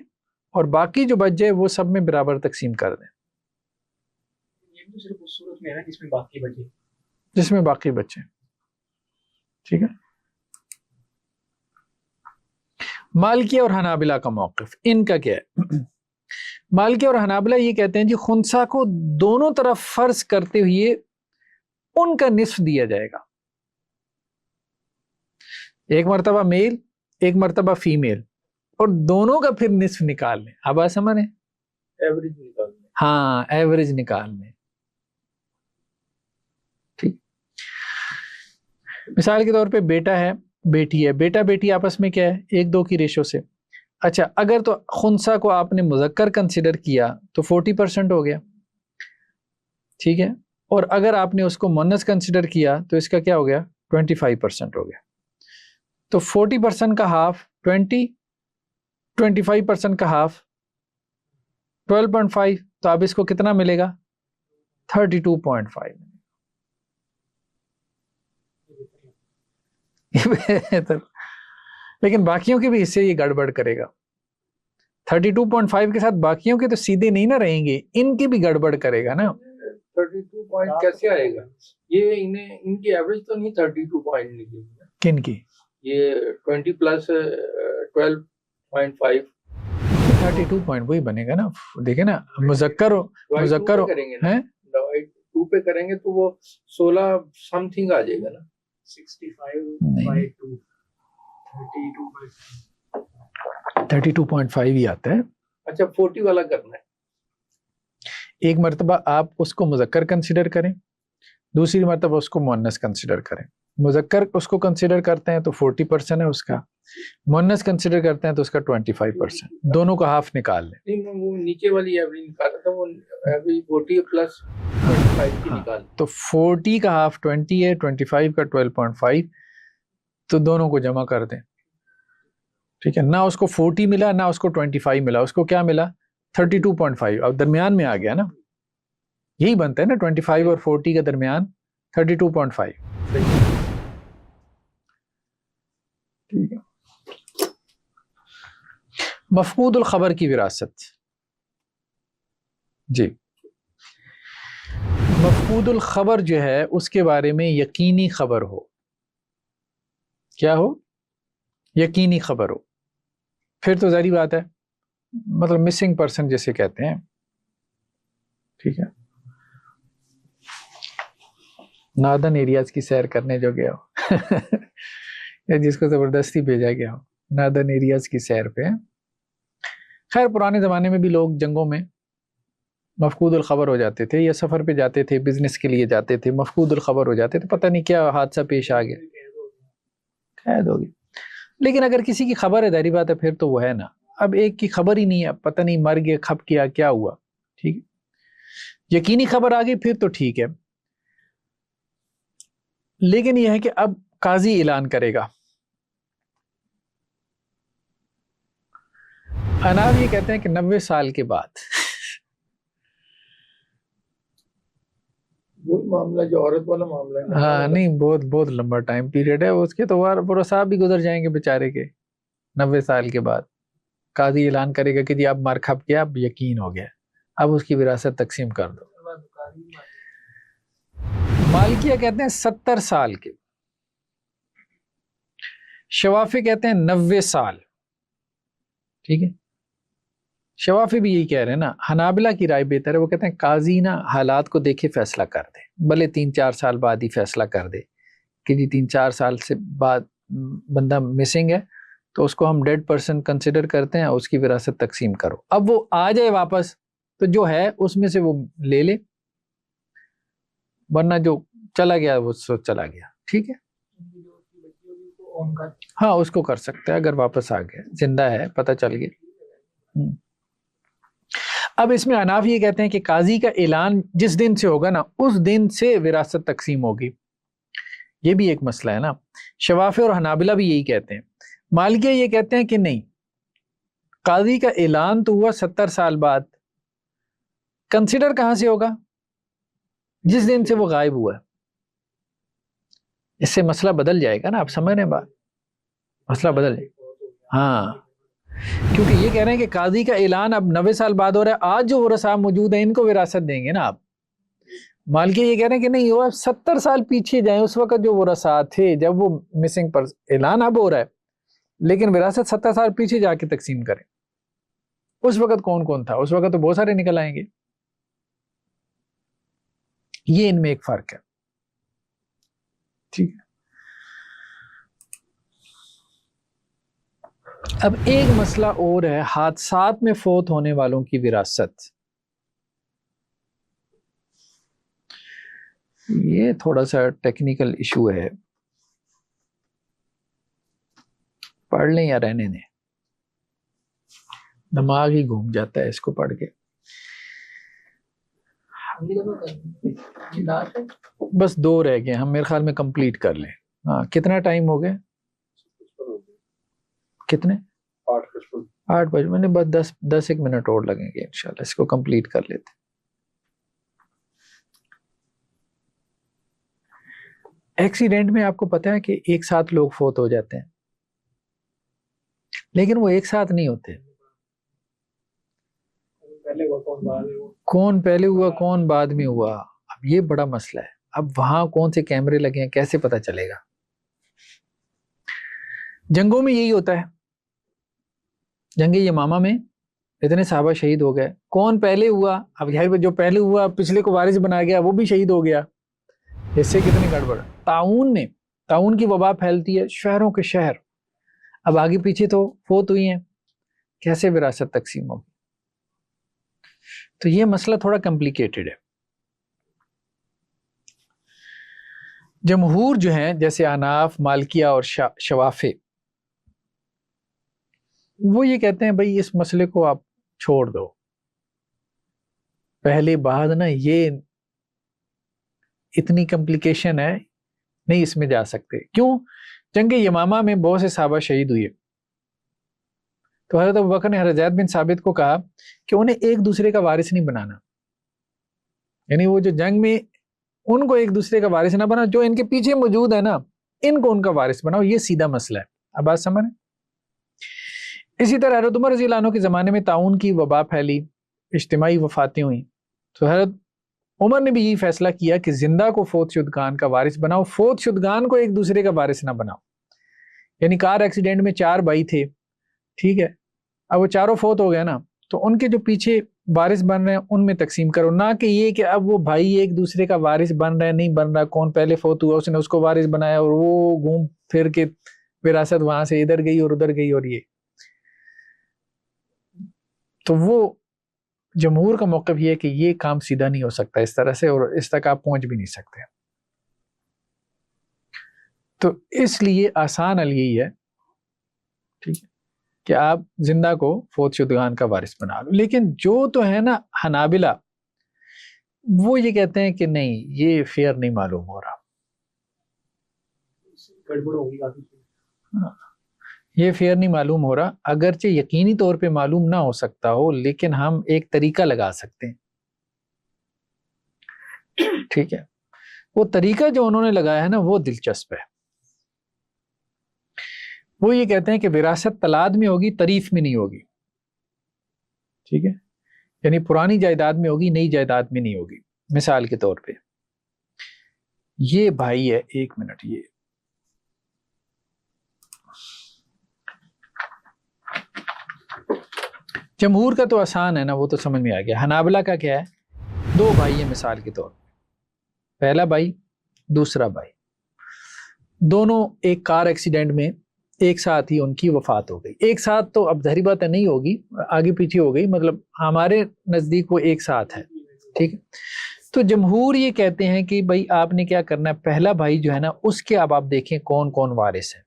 اور باقی جو بچ جائے وہ سب میں برابر تقسیم کر دیں. یہ بھی صرف اس صورت میں ہے نا جس میں باقی بچے, جس میں باقی بچے, ٹھیک ہے. مالکیہ اور حنابلہ کا موقف, ان کا کیا ہے؟ مالکیہ اور حنابلہ یہ کہتے ہیں جی خنثی کو دونوں طرف فرض کرتے ہوئے ان کا نصف دیا جائے گا, ایک مرتبہ میل ایک مرتبہ فیمیل, اور دونوں کا پھر نصف نکال لیں. اب آپ سمجھ رہے ہیں, ایوریج نکالنا. ہاں ایوریج نکال لیں, ٹھیک. مثال کے طور پہ بیٹا ہے بیٹی ہے, بیٹا بیٹی آپس میں کیا ہے 1:2 کی ریشو سے. اچھا اگر تو خنثی کو آپ نے مذکر کنسیڈر کیا تو 40% ہو گیا, ٹھیک ہے, اور اگر آپ نے اس کو مؤنث کنسیڈر کیا تو اس کا کیا ہو گیا 25% ہو گیا. تو 40% کا ہاف 20, 25% کا ہاف 12.5, تو اب اس کو کتنا ملے گا 32.5. لیکن باقیوں کے بھی حصے یہ گڑبڑ کرے گا. 32.5 کے ساتھ باقیوں کے تو سیدھے نہیں نہ رہیں گے, ان کی بھی گڑبڑ کرے گا نا. 32 پوائنٹ کیسے آئے گا؟ یہ ان کی ایوریج تو نہیں 32 پوائنٹ نکلے گی. کن کی؟ یہ 20 + 12.5 32 پوائنٹ وہی بنے گا نا. دیکھیں نا مذکر ہو کریں گے نا, ڈیوائڈ 2 پہ کریں گے تو وہ 16 سم تھنگ آ جائے گا نا. 65/2 32.5 ہی آتا ہے. اچھا 40 والا کرنا ہے. ایک مرتبہ آپ اس کو مذکر کنسیڈر کریں, دوسری مرتبہ اس کو مؤنث کنسیڈر کریں, مذکر اس کو کنسیڈر کرتے ہیں تو 40% ہے اس کا، مؤنث کنسیڈر کرتے ہیں تو اس کا 25%، دونوں کا ہاف نکال لیں۔ نہیں میں وہ نیچے والی ایوریج نکالا تھا، وہ ایوریج 40 پلس 25 کی نکال۔ تو 40 کا ہاف 20 ہے، 25 کا 12.5، تو دونوں کو جمع کر دیں، ٹھیک ہے۔ نہ اس کو 40 ملا نہ اس کو 25 ملا، اس کو کیا ملا 32.5، اب درمیان میں آ گیا نا، یہی بنتا ہے نا 25 اور 40 کا درمیان 32.5، ٹھیک ہے۔ مفقود الخبر کی وراثت، جی مفقود الخبر جو ہے اس کے بارے میں یقینی خبر ہو، کیا ہو؟ یقینی خبر ہو، پھر تو ظاہری بات ہے، مطلب مسنگ پرسن جسے کہتے ہیں، ٹھیک ہے، ناردن ایریاز کی سیر کرنے جو گیا ہو یا جس کو زبردستی بھیجا گیا ہو ناردن ایریاز کی سیر پہ۔ خیر پرانے زمانے میں بھی لوگ جنگوں میں مفقود الخبر ہو جاتے تھے، یا سفر پہ جاتے تھے، بزنس کے لیے جاتے تھے، مفقود الخبر ہو جاتے تھے، پتہ نہیں کیا حادثہ پیش آ گیا، قید ہوگی۔ لیکن اگر کسی کی خبر ہے ظاہری بات ہے پھر تو وہ ہے نا، اب ایک کی خبر ہی نہیں ہے، پتہ نہیں مر گیا، کھپ کیا، کیا ہوا، ٹھیک ہے، یقینی خبر آ گئی پھر تو ٹھیک ہے۔ لیکن یہ ہے کہ اب قاضی اعلان کرے گا، اناف یہ کہتے ہیں کہ 90 سال کے بعد، وہی معاملہ جو عورت والا معاملہ ہے، ہاں نہیں بہت بہت لمبا ٹائم پیریڈ ہے اس کے، تو پورا صاحب بھی گزر جائیں گے بیچارے کے 90 سال کے بعد۔ قاضی اعلان کرے گا کہ جی اب مر کھپ گیا، اب یقین ہو گیا، اب اس کی وراثت تقسیم کر دو۔ مالکیہ کہتے ہیں 70 سال کے، شوافی کہتے ہیں 90 سال، ٹھیک ہے، شوافی بھی یہی کہہ رہے ہیں نا۔ حنابلہ کی رائے بہتر ہے، وہ کہتے ہیں قاضی نا حالات کو دیکھے فیصلہ کر دے، بھلے 3-4 سال بعد ہی فیصلہ کر دے کہ جی 3-4 سال سے بعد بندہ مسنگ ہے تو اس کو ہم ڈیڈ پرسن کنسیڈر کرتے ہیں، اس کی وراثت تقسیم کرو۔ اب وہ آ جائے واپس تو جو ہے اس میں سے وہ لے لے، ورنہ جو چلا گیا وہ سو چلا گیا، ٹھیک ہے، ہاں اس کو کر سکتا ہے اگر واپس آ گیا، زندہ ہے، پتہ چل گیا۔ اب اس میں اناف یہ کہتے ہیں کہ قاضی کا اعلان جس دن سے ہوگا نا اس دن سے وراثت تقسیم ہوگی، یہ بھی ایک مسئلہ ہے نا۔ شوافی اور حنابلہ بھی یہی کہتے ہیں۔ مالکیہ یہ کہتے ہیں کہ نہیں، قاضی کا اعلان تو ہوا 70 سال بعد، کنسیڈر کہاں سے ہوگا؟ جس دن سے وہ غائب ہوا ہے۔ اس سے مسئلہ بدل جائے گا نا، آپ سمجھ رہے ہیں بات، مسئلہ بدل جائے گا، ہاں، کیونکہ یہ کہہ رہے ہیں کہ قاضی کا اعلان اب 90 سال بعد ہو رہا ہے، آج جو ورثاء موجود ہیں ان کو وراثت دیں گے نا آپ۔ مالکیہ یہ کہہ رہے ہیں کہ نہیں، ہوا 70 سال پیچھے جائیں، اس وقت جو ورثاء تھے جب وہ مسنگ پر اعلان اب ہو رہا ہے، لیکن وراثت 70 سال پیچھے جا کے تقسیم کریں۔ اس وقت کون کون تھا؟ اس وقت تو بہت سارے نکل آئیں گے۔ یہ ان میں ایک فرق ہے، ٹھیک ہے۔ اب ایک مسئلہ اور ہے، حادثات میں فوت ہونے والوں کی وراثت۔ یہ تھوڑا سا ٹیکنیکل ایشو ہے، پڑھ لیں یا رہنے دیں، دماغ ہی گھوم جاتا ہے اس کو پڑھ کے۔ بس 2 رہ گئے، ہم میرے خیال میں کمپلیٹ کر لیں۔ ہاں کتنا ٹائم ہو گیا؟ کتنے؟ 8 بجے، میں نے بس 10 منٹ اور لگیں گے انشاءاللہ، اس کو کمپلیٹ کر لیتے۔ ایکسیڈنٹ میں آپ کو پتا ہے کہ ایک ساتھ لوگ فوت ہو جاتے ہیں، لیکن وہ ایک ساتھ نہیں ہوتے، کون پہلے ہوا کون بعد میں ہوا، اب یہ بڑا مسئلہ ہے۔ اب وہاں کون سے کیمرے لگے ہیں، کیسے پتا چلے گا؟ جنگوں میں یہی ہوتا ہے، جنگ یمامہ میں اتنے صحابہ شہید ہو گئے، کون پہلے ہوا، اب یار جو پہلے ہوا پچھلے کو وارث بنا گیا، وہ بھی شہید ہو گیا، اس سے کتنی گڑبڑ۔ تعاون کی وبا پھیلتی ہے شہروں کے شہر، اب آگے پیچھے تو فوت ہوئی ہیں، کیسے وراثت تقسیم ہوگی؟ تو یہ مسئلہ تھوڑا کمپلیکیٹڈ ہے۔ جمہور جو ہیں جیسے اناف، مالکیہ اور شوافع، وہ یہ کہتے ہیں بھائی اس مسئلے کو آپ چھوڑ دو، پہلے بعد نا یہ اتنی کمپلیکیشن ہے، نہیں اس میں جا سکتے. کیوں؟ جنگ یمامہ میں بہت سے صحابہ شہید ہوئے، تو حضرت ابوبکر نے حضرت زید بن ثابت کو کہا کہ انہیں ایک دوسرے کا وارث نہیں بنانا، یعنی وہ جو جنگ میں ان کو ایک دوسرے کا وارث نہ بنا، جو ان کے پیچھے موجود ہے نا ان کو ان کا وارث بناؤ، یہ سیدھا مسئلہ ہے. اب بات سمجھ. اسی طرح حضرت عمر رضی اللہ عنہ کے زمانے میں طاعون کی وبا پھیلی، اجتماعی وفاتیں ہوئیں، تو حضرت عمر نے بھی یہی فیصلہ کیا کہ زندہ کو فوت شدگان کا وارث بناؤ، فوت شدگان کو ایک دوسرے کا وارث نہ بناؤ. یعنی کار ایکسیڈنٹ میں 4 بھائی تھے، ٹھیک ہے، اب وہ چاروں فوت ہو گئے نا، تو ان کے جو پیچھے وارث بن رہے ہیں ان میں تقسیم کرو، نہ کہ یہ کہ اب وہ بھائی ایک دوسرے کا وارث بن رہا ہے نہیں بن رہا، کون پہلے فوت ہوا اس نے اس کو وارث بنایا اور وہ گھوم پھر کے وراثت وہاں سے ادھر گئی اور ادھر گئی. اور یہ تو وہ جمہور کا موقف یہ ہے کہ یہ کام سیدھا نہیں ہو سکتا اس طرح سے، اور اس تک آپ پہنچ بھی نہیں سکتے. تو اس لیے آسان حل یہی ہے، ٹھیک ہے، کہ آپ زندہ کو فوت شدگان کا وارث بنا لو. لیکن جو تو ہے نا حنابلہ، وہ یہ کہتے ہیں کہ نہیں یہ فیئر نہیں معلوم ہو رہا، گڑبڑ ہوگی کافی. یہ فیئر نہیں معلوم ہو رہا، اگرچہ یقینی طور پہ معلوم نہ ہو سکتا ہو لیکن ہم ایک طریقہ لگا سکتے ہیں. ٹھیک ہے، وہ طریقہ جو انہوں نے لگایا ہے نا وہ دلچسپ ہے. وہ یہ کہتے ہیں کہ وراثت تلاد میں ہوگی، تریف میں نہیں ہوگی. ٹھیک ہے، یعنی پرانی جائیداد میں ہوگی، نئی جائیداد میں نہیں ہوگی. مثال کے طور پہ یہ بھائی ہے، 1 منٹ، یہ جمہور کا تو آسان ہے نا، وہ تو سمجھ میں آ گیا. حنابلہ کا کیا ہے؟ 2 بھائی ہیں مثال کے طور پہ، پہلا بھائی دوسرا بھائی، دونوں ایک کار ایکسیڈنٹ میں ایک ساتھ ہی ان کی وفات ہو گئی. ایک ساتھ تو اب ظاہری بات ہے نہیں ہوگی، آگے پیچھے ہو گئی، مطلب ہمارے نزدیک وہ ایک ساتھ ہے. ٹھیک ہے، تو جمہور یہ کہتے ہیں کہ بھائی آپ نے کیا کرنا ہے، پہلا بھائی جو ہے نا اس کے اب آپ دیکھیں کون کون وارث ہے.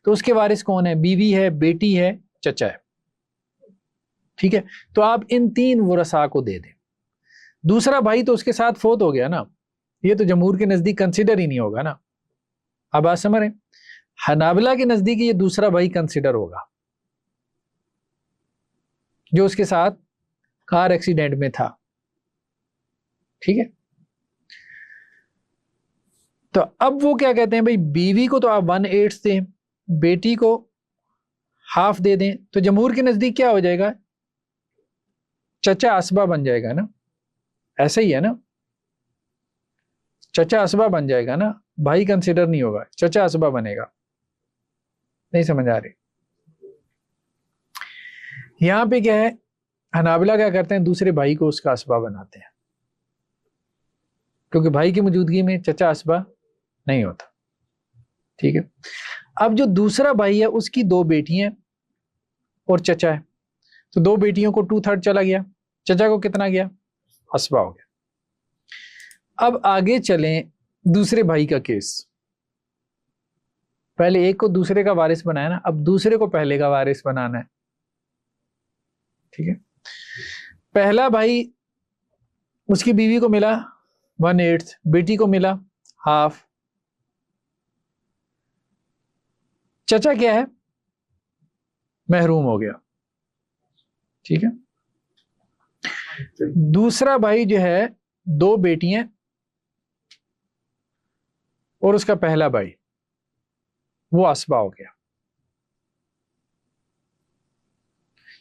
تو اس کے وارث کون ہے؟ بیوی ہے، بیٹی ہے، چچا ہے. ٹھیک ہے، تو آپ ان 3 ورثاء کو دے دیں. دوسرا بھائی تو اس کے ساتھ فوت ہو گیا نا، یہ تو جمہور کے نزدیک کنسیڈر ہی نہیں ہوگا نا. اب آپ سمجھ رہے ہیں، حنابلہ کے نزدیک یہ دوسرا بھائی کنسیڈر ہوگا جو اس کے ساتھ کار ایکسیڈنٹ میں تھا. ٹھیک ہے، تو اب وہ کیا کہتے ہیں بھائی بیوی کو تو آپ 1/8 دیں، بیٹی کو ہاف دے دیں. تو جمہور کے نزدیک کیا ہو جائے گا؟ چچا اسبا بن جائے گا نا، ایسا ہی ہے نا، چچا اسبا بن جائے گا نا، بھائی کنسیڈر نہیں ہوگا، چچا اسبا بنے گا. نہیں سمجھ آ رہی؟ یہاں پہ کیا ہے، حنابلہ کیا کرتے ہیں، دوسرے بھائی کو اس کا اسبا بناتے ہیں، کیونکہ بھائی کی موجودگی میں چچا اسبا نہیں ہوتا. ٹھیک ہے، اب جو دوسرا بھائی ہے اس کی 2 بیٹیاں اور چچا ہے، تو 2 بیٹیوں کو 2/3 چلا گیا، چچا کو کتنا گیا؟ اسبا ہو گیا. اب آگے چلیں دوسرے بھائی کا کیس. پہلے ایک کو دوسرے کا وارث بنایا نا، اب دوسرے کو پہلے کا وارث بنانا ہے. ٹھیک ہے، پہلا بھائی اس کی بیوی کو ملا 1/8، بیٹی کو ملا ہاف. چچا کیا ہے؟ محروم ہو گیا. ٹھیک ہے، دوسرا بھائی جو ہے 2 بیٹیاں اور اس کا پہلا بھائی، وہ اسبا ہو گیا.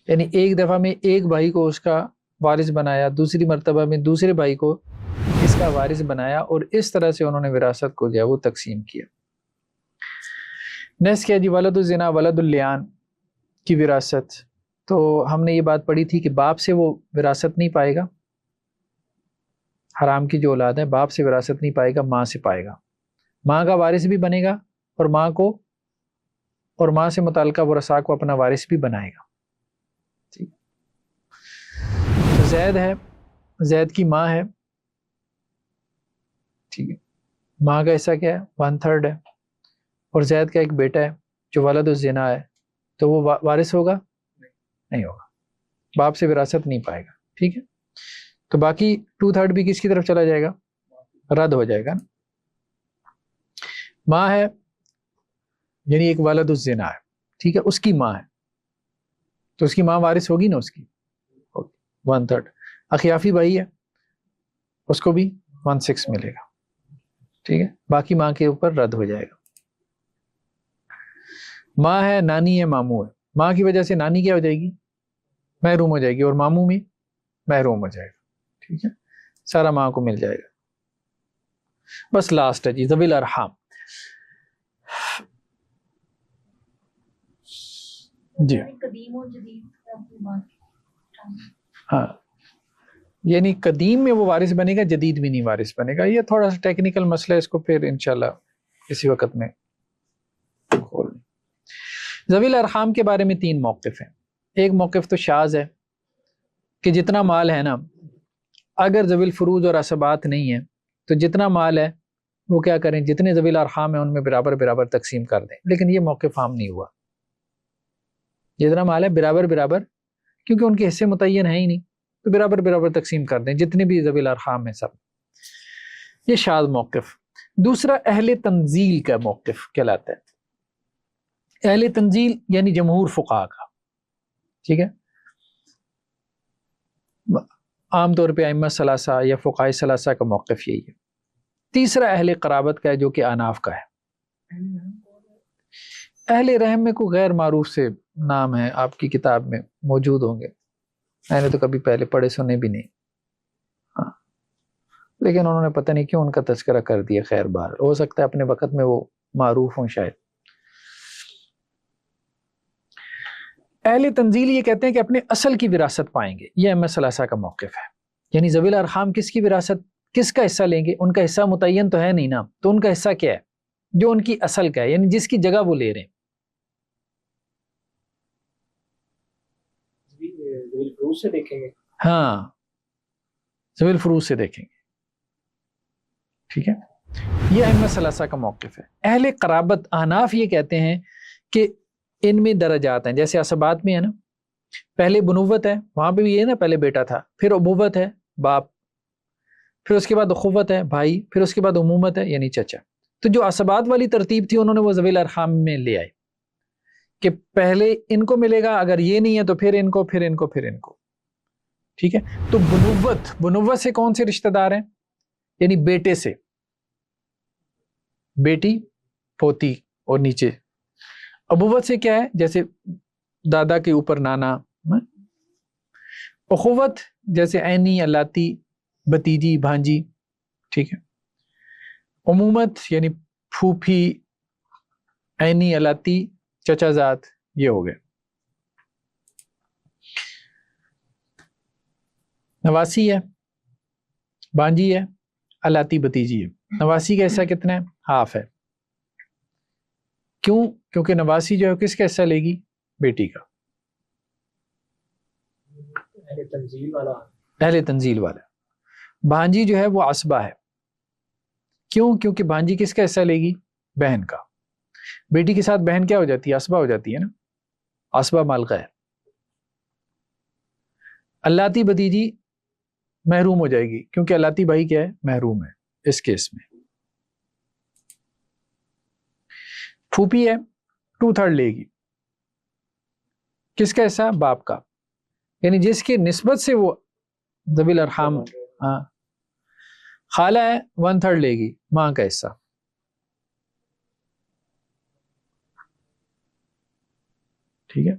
یعنی ایک دفعہ میں ایک بھائی کو اس کا وارث بنایا، دوسری مرتبہ میں دوسرے بھائی کو اس کا وارث بنایا، اور اس طرح سے انہوں نے وراثت کو جو ہے وہ تقسیم کیا. نیکسٹ کیا جی، ولد الزنا ولد اللیان کی وراثت. تو ہم نے یہ بات پڑھی تھی کہ باپ سے وہ وراثت نہیں پائے گا، حرام کی جو اولاد ہے باپ سے وراثت نہیں پائے گا، ماں سے پائے گا. ماں کا وارث بھی بنے گا اور ماں سے متعلقہ ورثاء کو اپنا وارث بھی بنائے گا. ٹھیک، زید ہے، زید کی ماں ہے. ٹھیک ہے، ماں کا حصہ کیا ہے؟ 1/3 ہے. اور زید کا ایک بیٹا ہے جو ولد الزنا ہے، تو وہ وارث ہوگا؟ نہیں ہوگا، باپ سے وراثت نہیں پائے گا. ٹھیک ہے، تو باقی 2/3 بھی کس کی طرف چلا جائے گا؟ رد ہو جائے گا نا. ماں ہے یعنی ایک ولد الزنا ہے، ٹھیک ہے، اس کی ماں ہے، تو اس کی ماں وارث ہوگی نا، اس کی 1/3. اخیافی بھائی ہے، اس کو بھی 1/6 ملے گا. ٹھیک ہے، باقی ماں کے اوپر رد ہو جائے گا. ماں ہے، نانی ہے، ماموں ہے. ماں کی وجہ سے نانی کیا ہو جائے گی؟ محروم ہو جائے گی، اور ماموں بھی محروم ہو جائے گا. ٹھیک ہے، سارا ماں کو مل جائے گا. بس لاسٹ ہے جی ذوی الارحام. جی قدیم و جدید کا کوئی بات؟ ہاں، یعنی قدیم میں وہ وارث بنے گا، جدید بھی نہیں وارث بنے گا. یہ تھوڑا سا ٹیکنیکل مسئلہ ہے، اس کو پھر انشاءاللہ اسی وقت میں کھول. ذوی الارحام کے بارے میں 3 موقف ہیں. ایک موقف تو شاذ ہے کہ جتنا مال ہے نا، اگر ذوی الفروض اور عصبات نہیں ہے تو جتنا مال ہے وہ کیا کریں، جتنے ذوی الارحام ہیں ان میں برابر برابر تقسیم کر دیں. لیکن یہ موقف عام نہیں ہوا. جتنا مال ہے برابر برابر، کیونکہ ان کے حصے متعین ہیں ہی نہیں، تو برابر برابر تقسیم کر دیں جتنے بھی ذوی الارحام ہیں سب. یہ شاذ موقف. دوسرا اہل تنزیل کا موقف کہلاتا ہے. اہل تنزیل یعنی جمہور فقہا کا، ٹھیک ہے، عام طور پہ ائمہ ثلاثہ یا فقہاء ثلاثہ کا موقف یہی ہے. تیسرا اہل قرابت کا ہے جو کہ اناف کا ہے. اہل رحم میں کوئی غیر معروف سے نام ہے، آپ کی کتاب میں موجود ہوں گے، میں نے تو کبھی پہلے پڑھے سنے بھی نہیں. ہاں، لیکن انہوں نے پتہ نہیں کیوں ان کا تذکرہ کر دیا. خیر بار ہو سکتا ہے اپنے وقت میں وہ معروف ہوں شاید. اہل تنزیل یہ کہتے ہیں کہ اپنے اصل کی وراثت پائیں گے. یہ ائمہ ثلاثہ کا موقف ہے. یعنی ذوی الارحام کس کی وراثت، کس کا حصہ لیں گے؟ ان کا حصہ متعین تو ہے نہیں نا، تو ان کا حصہ کیا ہے؟ جو ان کی اصل کا ہے، یعنی جس کی جگہ وہ لے رہے ہیں. سے دیکھیں گے. ہاں، ذوی الفروض سے دیکھیں گے. ٹھیک ہے، یہ ائمہ ثلاثہ کا موقف ہے. اہل قرابت احناف یہ کہتے ہیں کہ ان میں درجات ہیں، جیسے عصبات میں ہے نا، پہلے بنوت ہے، وہاں پہ بھی یہ نا پہلے بیٹا تھا، پھر ابوت ہے باپ، پھر اس کے بعد اخوت ہے بھائی، پھر اس کے بعد امومت ہے یعنی چچا. تو جو عصبات والی ترتیب تھی انہوں نے وہ ذوی الارحام میں لے آئے کہ پہلے ان کو ملے گا، اگر یہ نہیں ہے تو پھر ان کو، پھر ان کو، پھر ان کو. ٹھیک ہے، تو بنوت سے کون سے رشتہ دار ہیں؟ یعنی بیٹے سے بیٹی، پوتی اور نیچے. ابوت سے کیا ہے؟ جیسے دادا کے اوپر نانا. اخوت جیسے عینی، الاتی، بتیجی، بھانجی. ٹھیک ہے، امومت یعنی پھوپھی، عینی، الاتی، چچا زاد، یہ ہو گئے. نواسی ہے، بانجی ہے، الاتی بتیجی ہے. نواسی کا حصہ کتنا ہے؟ ہاف ہے. کیوں؟ کیونکہ نواسی جو ہے کس کا حصہ لے گی؟ بیٹی کا. اہل تنزیل والا. بھانجی جو ہے وہ عصبہ ہے. کیوں؟ کیونکہ بھانجی کس کا حصہ لے گی؟ بہن کا. بیٹی کے ساتھ بہن کیا ہو جاتی ہے؟ عصبہ ہو جاتی ہے نا، عصبہ مالقہ ہے. الاتی بتیجی محروم ہو جائے گی، کیونکہ الاتی بھائی کیا ہے؟ محروم ہے اس کیس میں. پھوپھی ہے، 2/3 لے گی. کس کا حصہ؟ باپ کا. یعنی جس کی نسبت سے وہ ذوی الارحام. ہاں، خالہ ہے، 1/3 لے گی، ماں کا حصہ. ٹھیک ہے،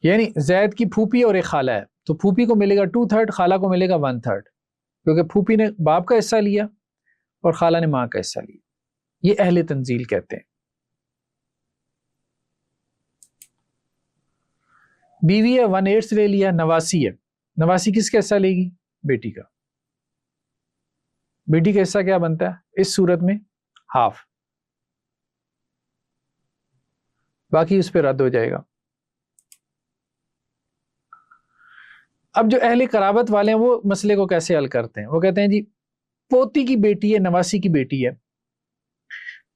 یعنی زید کی پھوپھی اور ایک خالہ ہے، تو پھوپھی کو ملے گا 2/3، خالہ کو ملے گا 1/3، کیونکہ پھوپھی نے باپ کا حصہ لیا اور خالہ نے ماں کا حصہ لیا. یہ اہل تنزیل کہتے ہیں. بیوی ہے، 1/8 لے لیا. نواسی ہے، نواسی کس کا حصہ لے گی؟ بیٹی کا. بیٹی کا حصہ کیا بنتا ہے اس صورت میں؟ ہاف. باقی اس پہ رد ہو جائے گا. اب جو اہل قرابت والے ہیں وہ مسئلے کو کیسے حل کرتے ہیں؟ وہ کہتے ہیں جی پوتی کی بیٹی ہے، نواسی کی بیٹی ہے،